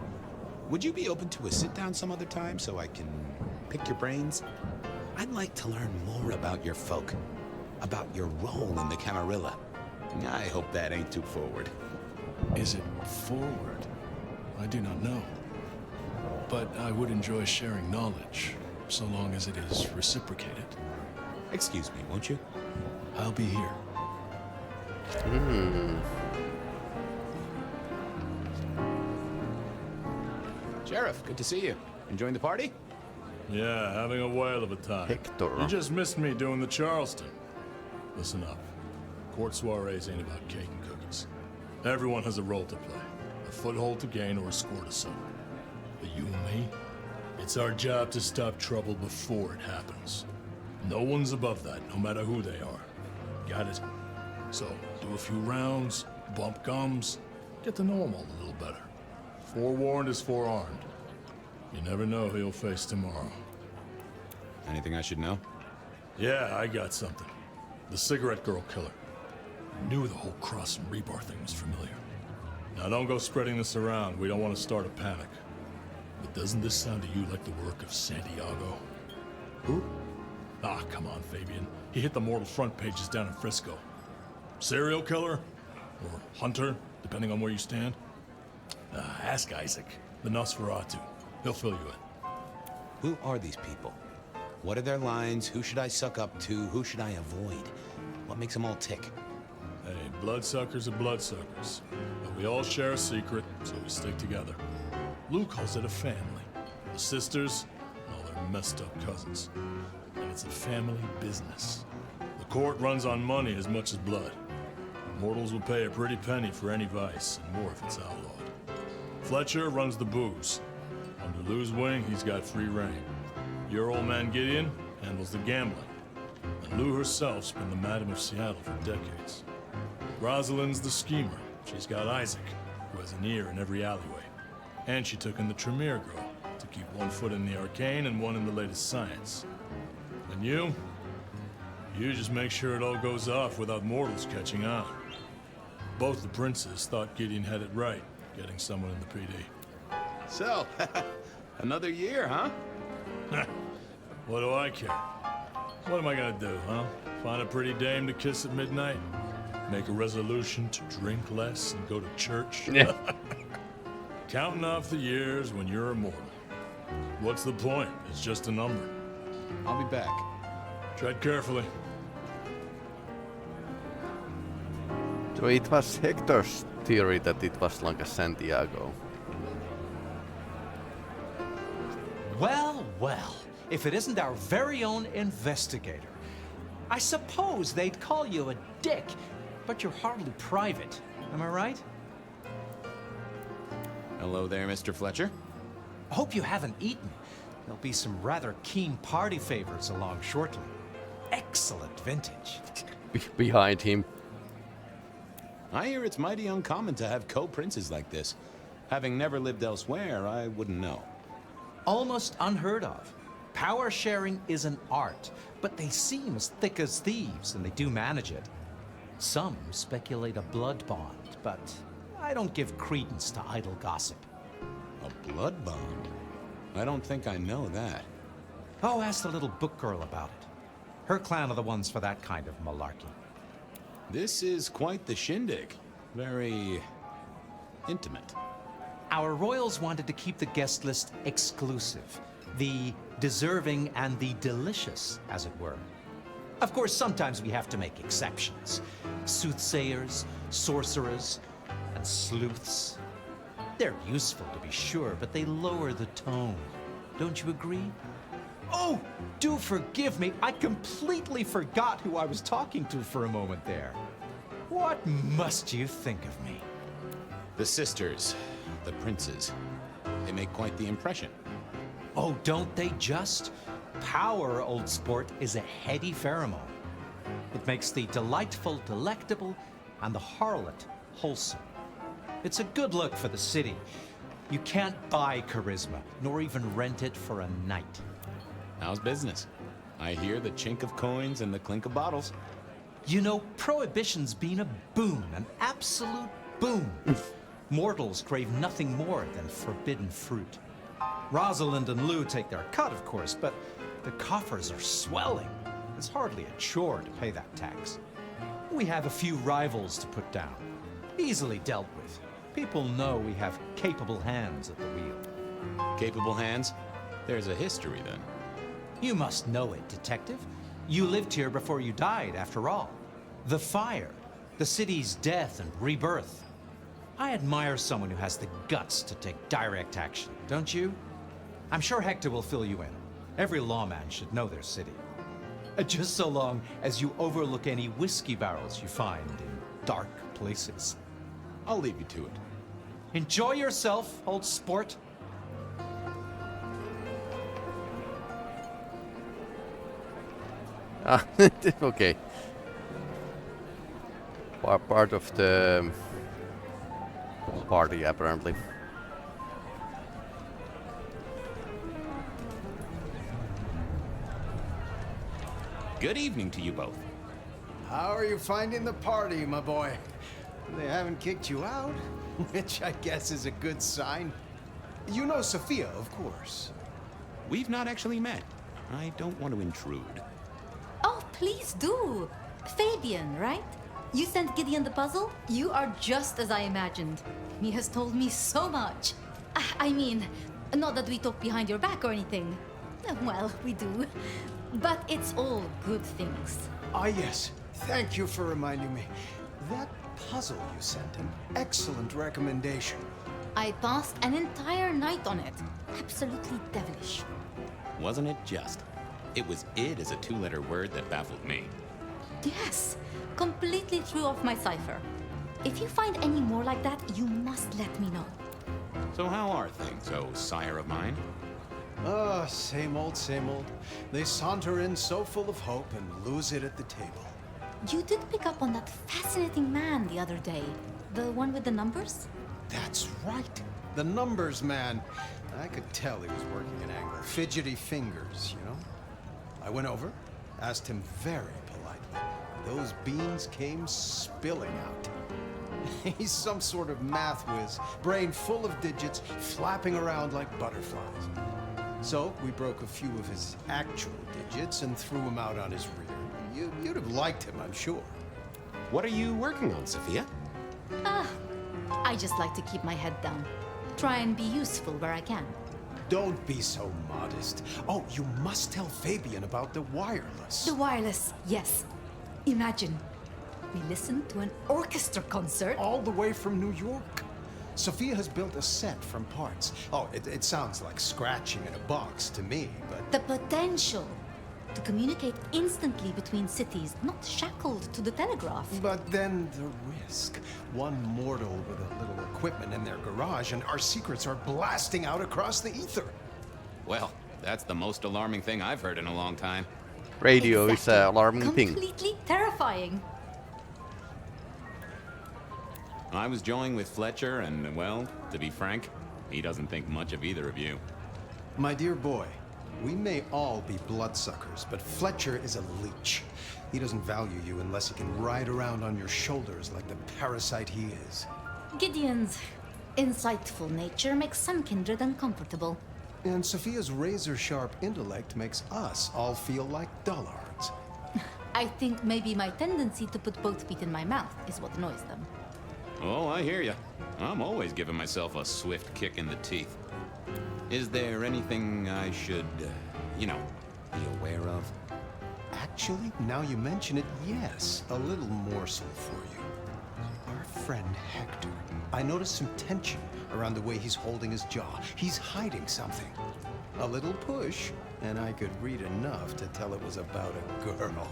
Speaker 4: Would you be open to a sit-down some other time so I can pick your brains? I'd like to learn more about your folk, about your role in the Camarilla. I hope that ain't too forward.
Speaker 11: Is it forward? I do not know. But I would enjoy sharing knowledge, so long as it is reciprocated.
Speaker 4: Excuse me, won't you?
Speaker 11: I'll be here.
Speaker 4: Sheriff, good to see you. Enjoying the party?
Speaker 9: Yeah, having a whale of a time.
Speaker 1: Hector.
Speaker 9: You just missed me doing the Charleston. Listen up. Court soirees ain't about cake and cookies. Everyone has a role to play. A foothold to gain or a score to settle. But you and me, it's our job to stop trouble before it happens. No one's above that, no matter who they are. Got it? So, do a few rounds, bump gums, get to know them all a little better. Forewarned is forearmed. You never know who you'll face tomorrow.
Speaker 4: Anything I should know?
Speaker 9: Yeah, I got something. The cigarette girl killer. I knew the whole Cross and Rebar thing was familiar. Now don't go spreading this around. We don't want to start a panic. But doesn't this sound to you like the work of Santiago? Who? Ah, come on, Fabian. He hit the mortal front pages down in Frisco. Serial killer? Or hunter, depending on where you stand? Ask Isaac, the Nosferatu. He'll fill you in.
Speaker 4: Who are these people? What are their lines? Who should I suck up to? Who should I avoid? What makes them all tick?
Speaker 9: Hey, bloodsuckers are bloodsuckers. But we all share a secret, so we stick together. Lou calls it a family. The sisters, and all their messed up cousins. And it's a family business. The court runs on money as much as blood. Mortals will pay a pretty penny for any vice, and more if it's outlawed. Fletcher runs the booze. Under Lou's wing, he's got free reign. Your old man Gideon handles the gambling. And Lou herself's been the Madam of Seattle for decades. Rosalind's the schemer. She's got Isaac, who has an ear in every alleyway. And she took in the Tremere girl to keep one foot in the arcane and one in the latest science. And you just make sure it all goes off without mortals catching on. Both the princes thought Gideon had it right, getting someone in the PD.
Speaker 4: So, another year, huh?
Speaker 9: What do I care? What am I gonna do, huh? Find a pretty dame to kiss at midnight? Make a resolution to drink less and go to church?
Speaker 1: Yeah.
Speaker 9: Counting off the years when you're immortal. What's the point? It's just a number.
Speaker 4: I'll be back.
Speaker 9: Tread carefully.
Speaker 1: So it was Hector's theory that it was like a Santiago.
Speaker 19: Well, well, if it isn't our very own investigator. I suppose they'd call you a dick, but you're hardly private. Am I right?
Speaker 4: Hello there, Mr. Fletcher.
Speaker 19: I hope you haven't eaten. There'll be some rather keen party favors along shortly. Excellent vintage.
Speaker 1: Behind him.
Speaker 4: I hear it's mighty uncommon to have co-princes like this. Having never lived elsewhere, I wouldn't know.
Speaker 19: Almost unheard of. Power sharing is an art, but they seem as thick as thieves, and they do manage it. Some speculate a blood bond, but I don't give credence to idle gossip.
Speaker 4: A blood bond? I don't think I know that.
Speaker 19: Oh, ask the little book girl about it. Her clan are the ones for that kind of malarkey.
Speaker 4: This is quite the shindig. Very intimate.
Speaker 19: Our royals wanted to keep the guest list exclusive. The deserving and the delicious, as it were. Of course, sometimes we have to make exceptions. Soothsayers, sorcerers, and sleuths. They're useful, to be sure, but they lower the tone. Don't you agree? Oh, do forgive me. I completely forgot who I was talking to for a moment there. What must you think of me?
Speaker 4: The sisters, the princes, they make quite the impression.
Speaker 19: Oh, don't they just? Power, old sport, is a heady pheromone. It makes the delightful delectable and the harlot wholesome. It's a good look for the city. You can't buy charisma, nor even rent it for a night.
Speaker 4: How's business? I hear the chink of coins and the clink of bottles.
Speaker 19: You know, Prohibition's been a boon, an absolute boon. Mortals crave nothing more than forbidden fruit. Rosalind and Lou take their cut, of course, but the coffers are swelling. It's hardly a chore to pay that tax. We have a few rivals to put down. Easily dealt with. People know we have capable hands at the wheel.
Speaker 4: Capable hands? There's a history, then.
Speaker 19: You must know it, Detective. You lived here before you died, after all. The Phyre, the city's death and rebirth. I admire someone who has the guts to take direct action, don't you? I'm sure Hector will fill you in. Every lawman should know their city. Just so long as you overlook any whiskey barrels you find in dark places.
Speaker 4: I'll leave you to it.
Speaker 19: Enjoy yourself, old sport.
Speaker 1: Okay. Part of the party, apparently.
Speaker 4: Good evening to you both.
Speaker 20: How are you finding the party, my boy? They haven't kicked you out, which I guess is a good sign. You know Sophia, of course.
Speaker 4: We've not actually met. I don't want to intrude.
Speaker 21: Oh, please do. Fabian, right? You sent Gideon the puzzle? You are just as I imagined. He has told me so much. I mean, not that we talk behind your back or anything. Well, we do. But it's all good things.
Speaker 20: Ah, yes. Thank you for reminding me. That puzzle you sent, an excellent recommendation.
Speaker 21: I passed an entire night on it. Absolutely devilish.
Speaker 4: Wasn't it just? It was id as a two-letter word that baffled me.
Speaker 21: Yes, completely threw off my cipher. If you find any more like that, you must let me know.
Speaker 4: So how are things, oh sire of mine?
Speaker 20: Ah, same old, same old. They saunter in so full of hope and lose it at the table.
Speaker 21: You did pick up on that fascinating man the other day. The one with the numbers?
Speaker 20: That's right. The numbers man. I could tell he was working an angle. Fidgety fingers, you know? I went over, asked him very politely. Those beans came spilling out. He's some sort of math whiz, brain full of digits, flapping around like butterflies. So we broke a few of his actual digits and threw him out on his rear. You'd have liked him, I'm sure.
Speaker 4: What are you working on, Sophia?
Speaker 21: I just like to keep my head down. Try and be useful where I can.
Speaker 20: Don't be so modest. Oh, you must tell Fabian about the wireless.
Speaker 21: The wireless, yes. Imagine, we listened to an orchestra concert.
Speaker 20: All the way from New York. Sophia has built a set from parts. Oh, it sounds like scratching in a box to me, but...
Speaker 21: The potential to communicate instantly between cities, not shackled to the telegraph.
Speaker 20: But then the risk. One mortal with a little equipment in their garage and our secrets are blasting out across the ether.
Speaker 4: Well, that's the most alarming thing I've heard in a long time.
Speaker 1: Radio is an alarming thing.
Speaker 21: Completely terrifying.
Speaker 4: I was joined with Fletcher, and, well, to be frank, he doesn't think much of either of you.
Speaker 20: My dear boy, we may all be bloodsuckers, but Fletcher is a leech. He doesn't value you unless he can ride around on your shoulders like the parasite he is.
Speaker 21: Gideon's insightful nature makes some kindred uncomfortable.
Speaker 20: And Sophia's razor-sharp intellect makes us all feel like dullards.
Speaker 21: I think maybe my tendency to put both feet in my mouth is what annoys them.
Speaker 4: Oh, I hear ya. I'm always giving myself a swift kick in the teeth. Is there anything I should, you know, be aware of?
Speaker 20: Actually, now you mention it, yes. A little morsel for you. Our friend Hector. I noticed some tension around the way he's holding his jaw. He's hiding something. A little push, and I could read enough to tell it was about a girl.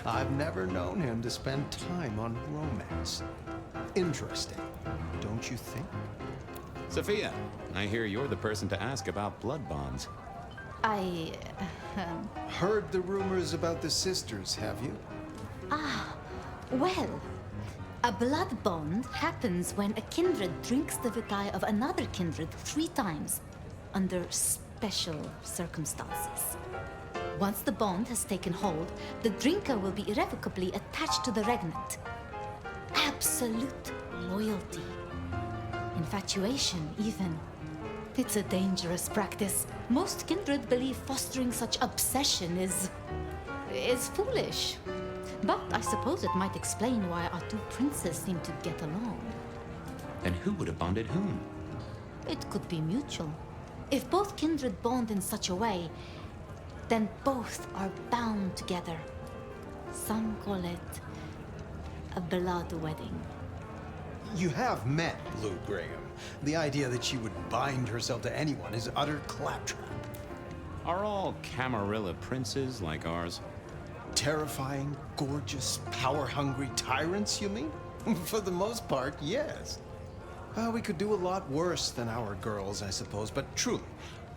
Speaker 20: I've never known him to spend time on romance. Interesting, don't don't you think?
Speaker 2: Sophia, I hear you're the person to ask about blood bonds.
Speaker 20: Heard the rumors about the sisters, have you?
Speaker 21: Well, a blood bond happens when a kindred drinks the vitae of another kindred 3 times, under special circumstances. Once the bond has taken hold, the drinker will be irrevocably attached to the regnant. Absolute loyalty. Infatuation, even. It's a dangerous practice. Most kindred believe fostering such obsession is foolish. But I suppose it might explain why our 2 princes seem to get along.
Speaker 2: And who would have bonded whom?
Speaker 21: It could be mutual. If both kindred bond in such a way, then both are bound together. Some call it a blood wedding.
Speaker 20: You have met Lou Graham. The idea that she would bind herself to anyone is utter claptrap.
Speaker 2: Are all Camarilla princes like ours?
Speaker 20: Terrifying, gorgeous, power-hungry tyrants, you mean? For the most part, yes. We could do a lot worse than our girls, I suppose, but truly,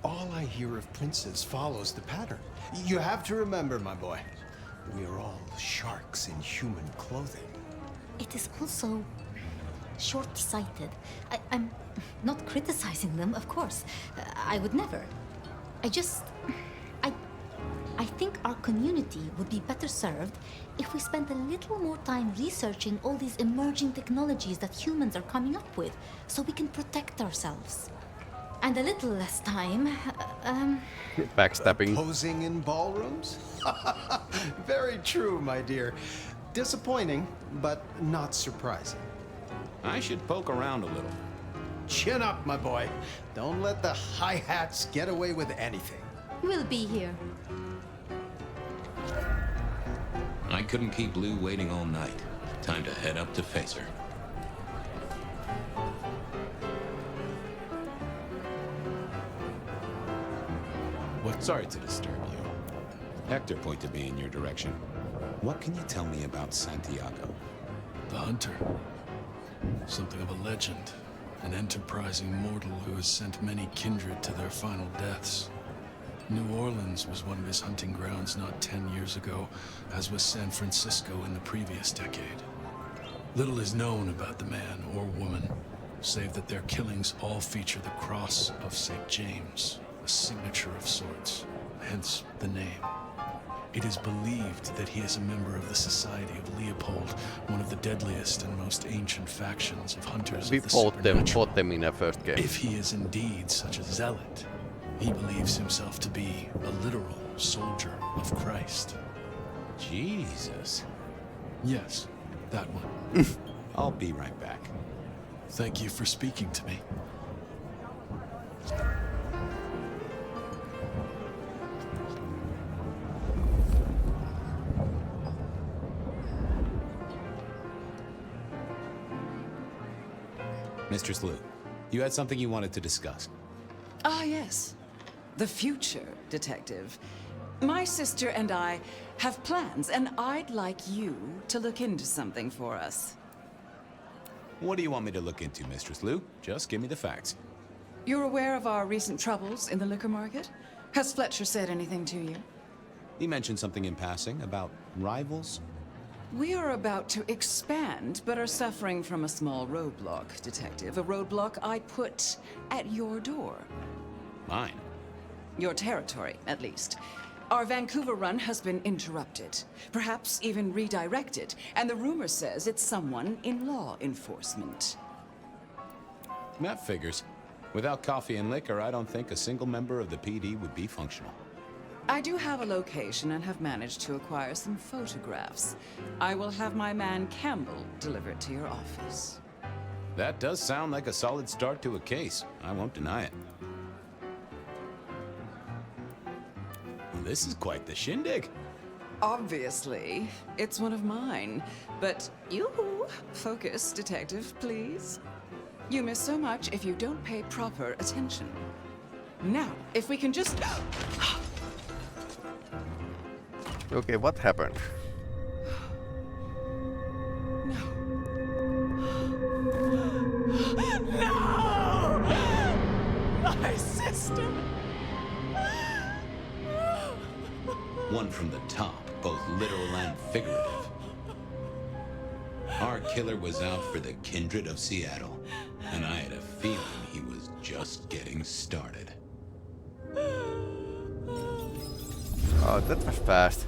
Speaker 20: all I hear of princes follows the pattern. You have to remember, my boy, we are all sharks in human clothing.
Speaker 21: It is also short-sighted. I'm not criticizing them, of course. I would never. I think our community would be better served if we spent a little more time researching all these emerging technologies that humans are coming up with, so we can protect ourselves. And a little less time,
Speaker 1: backstabbing.
Speaker 20: Posing in ballrooms? Very true, my dear. Disappointing, but not surprising.
Speaker 2: I should poke around a little.
Speaker 20: Chin up, my boy. Don't let the hi-hats get away with anything.
Speaker 21: We'll be here.
Speaker 2: I couldn't keep Lou waiting all night. Time to head up to face her. Sorry to disturb you. Hector pointed me in your direction. What can you tell me about Santiago?
Speaker 9: The hunter. Something of a legend. An enterprising mortal who has sent many kindred to their final deaths. New Orleans was one of his hunting grounds not 10 years ago, as was San Francisco in the previous decade. Little is known about the man or woman, save that their killings all feature the cross of St. James, a signature of sorts, hence the name. It is believed that he is a member of the Society of Leopold, one of the deadliest and most ancient factions of hunters
Speaker 1: We
Speaker 9: of the
Speaker 1: fought
Speaker 9: supernatural.
Speaker 1: them in our first game.
Speaker 9: If he is indeed such a zealot, he believes himself to be a literal soldier of Christ.
Speaker 2: Jesus.
Speaker 9: Yes, that one.
Speaker 2: I'll be right back.
Speaker 9: Thank you for speaking to me.
Speaker 2: Mistress Lou, you had something you wanted to discuss.
Speaker 18: Ah, yes. The future, Detective. My sister and I have plans, and I'd like you to look into something for us.
Speaker 2: What do you want me to look into, Mistress Lou? Just give me the facts.
Speaker 18: You're aware of our recent troubles in the liquor market? Has Fletcher said anything to you?
Speaker 2: He mentioned something in passing about rivals.
Speaker 18: We are about to expand, but are suffering from a small roadblock, Detective. A roadblock I put at your door.
Speaker 2: Mine?
Speaker 18: Your territory, at least. Our Vancouver run has been interrupted, perhaps even redirected, and the rumor says it's someone in law enforcement.
Speaker 2: That figures. Without coffee and liquor, I don't think a single member of the PD would be functional.
Speaker 18: I do have a location and have managed to acquire some photographs. I will have my man Campbell deliver it to your office.
Speaker 2: That does sound like a solid start to a case. I won't deny it. Well, this is quite the shindig.
Speaker 18: Obviously, it's one of mine. But yoo-hoo, focus, Detective, please. You miss so much if you don't pay proper attention. Now, if we can just...
Speaker 1: Okay, what happened?
Speaker 6: sister.
Speaker 2: One from the top, both literal and figurative. Our killer was out for the Kindred of Seattle, and I had a feeling he was just getting started.
Speaker 1: Oh, that was fast.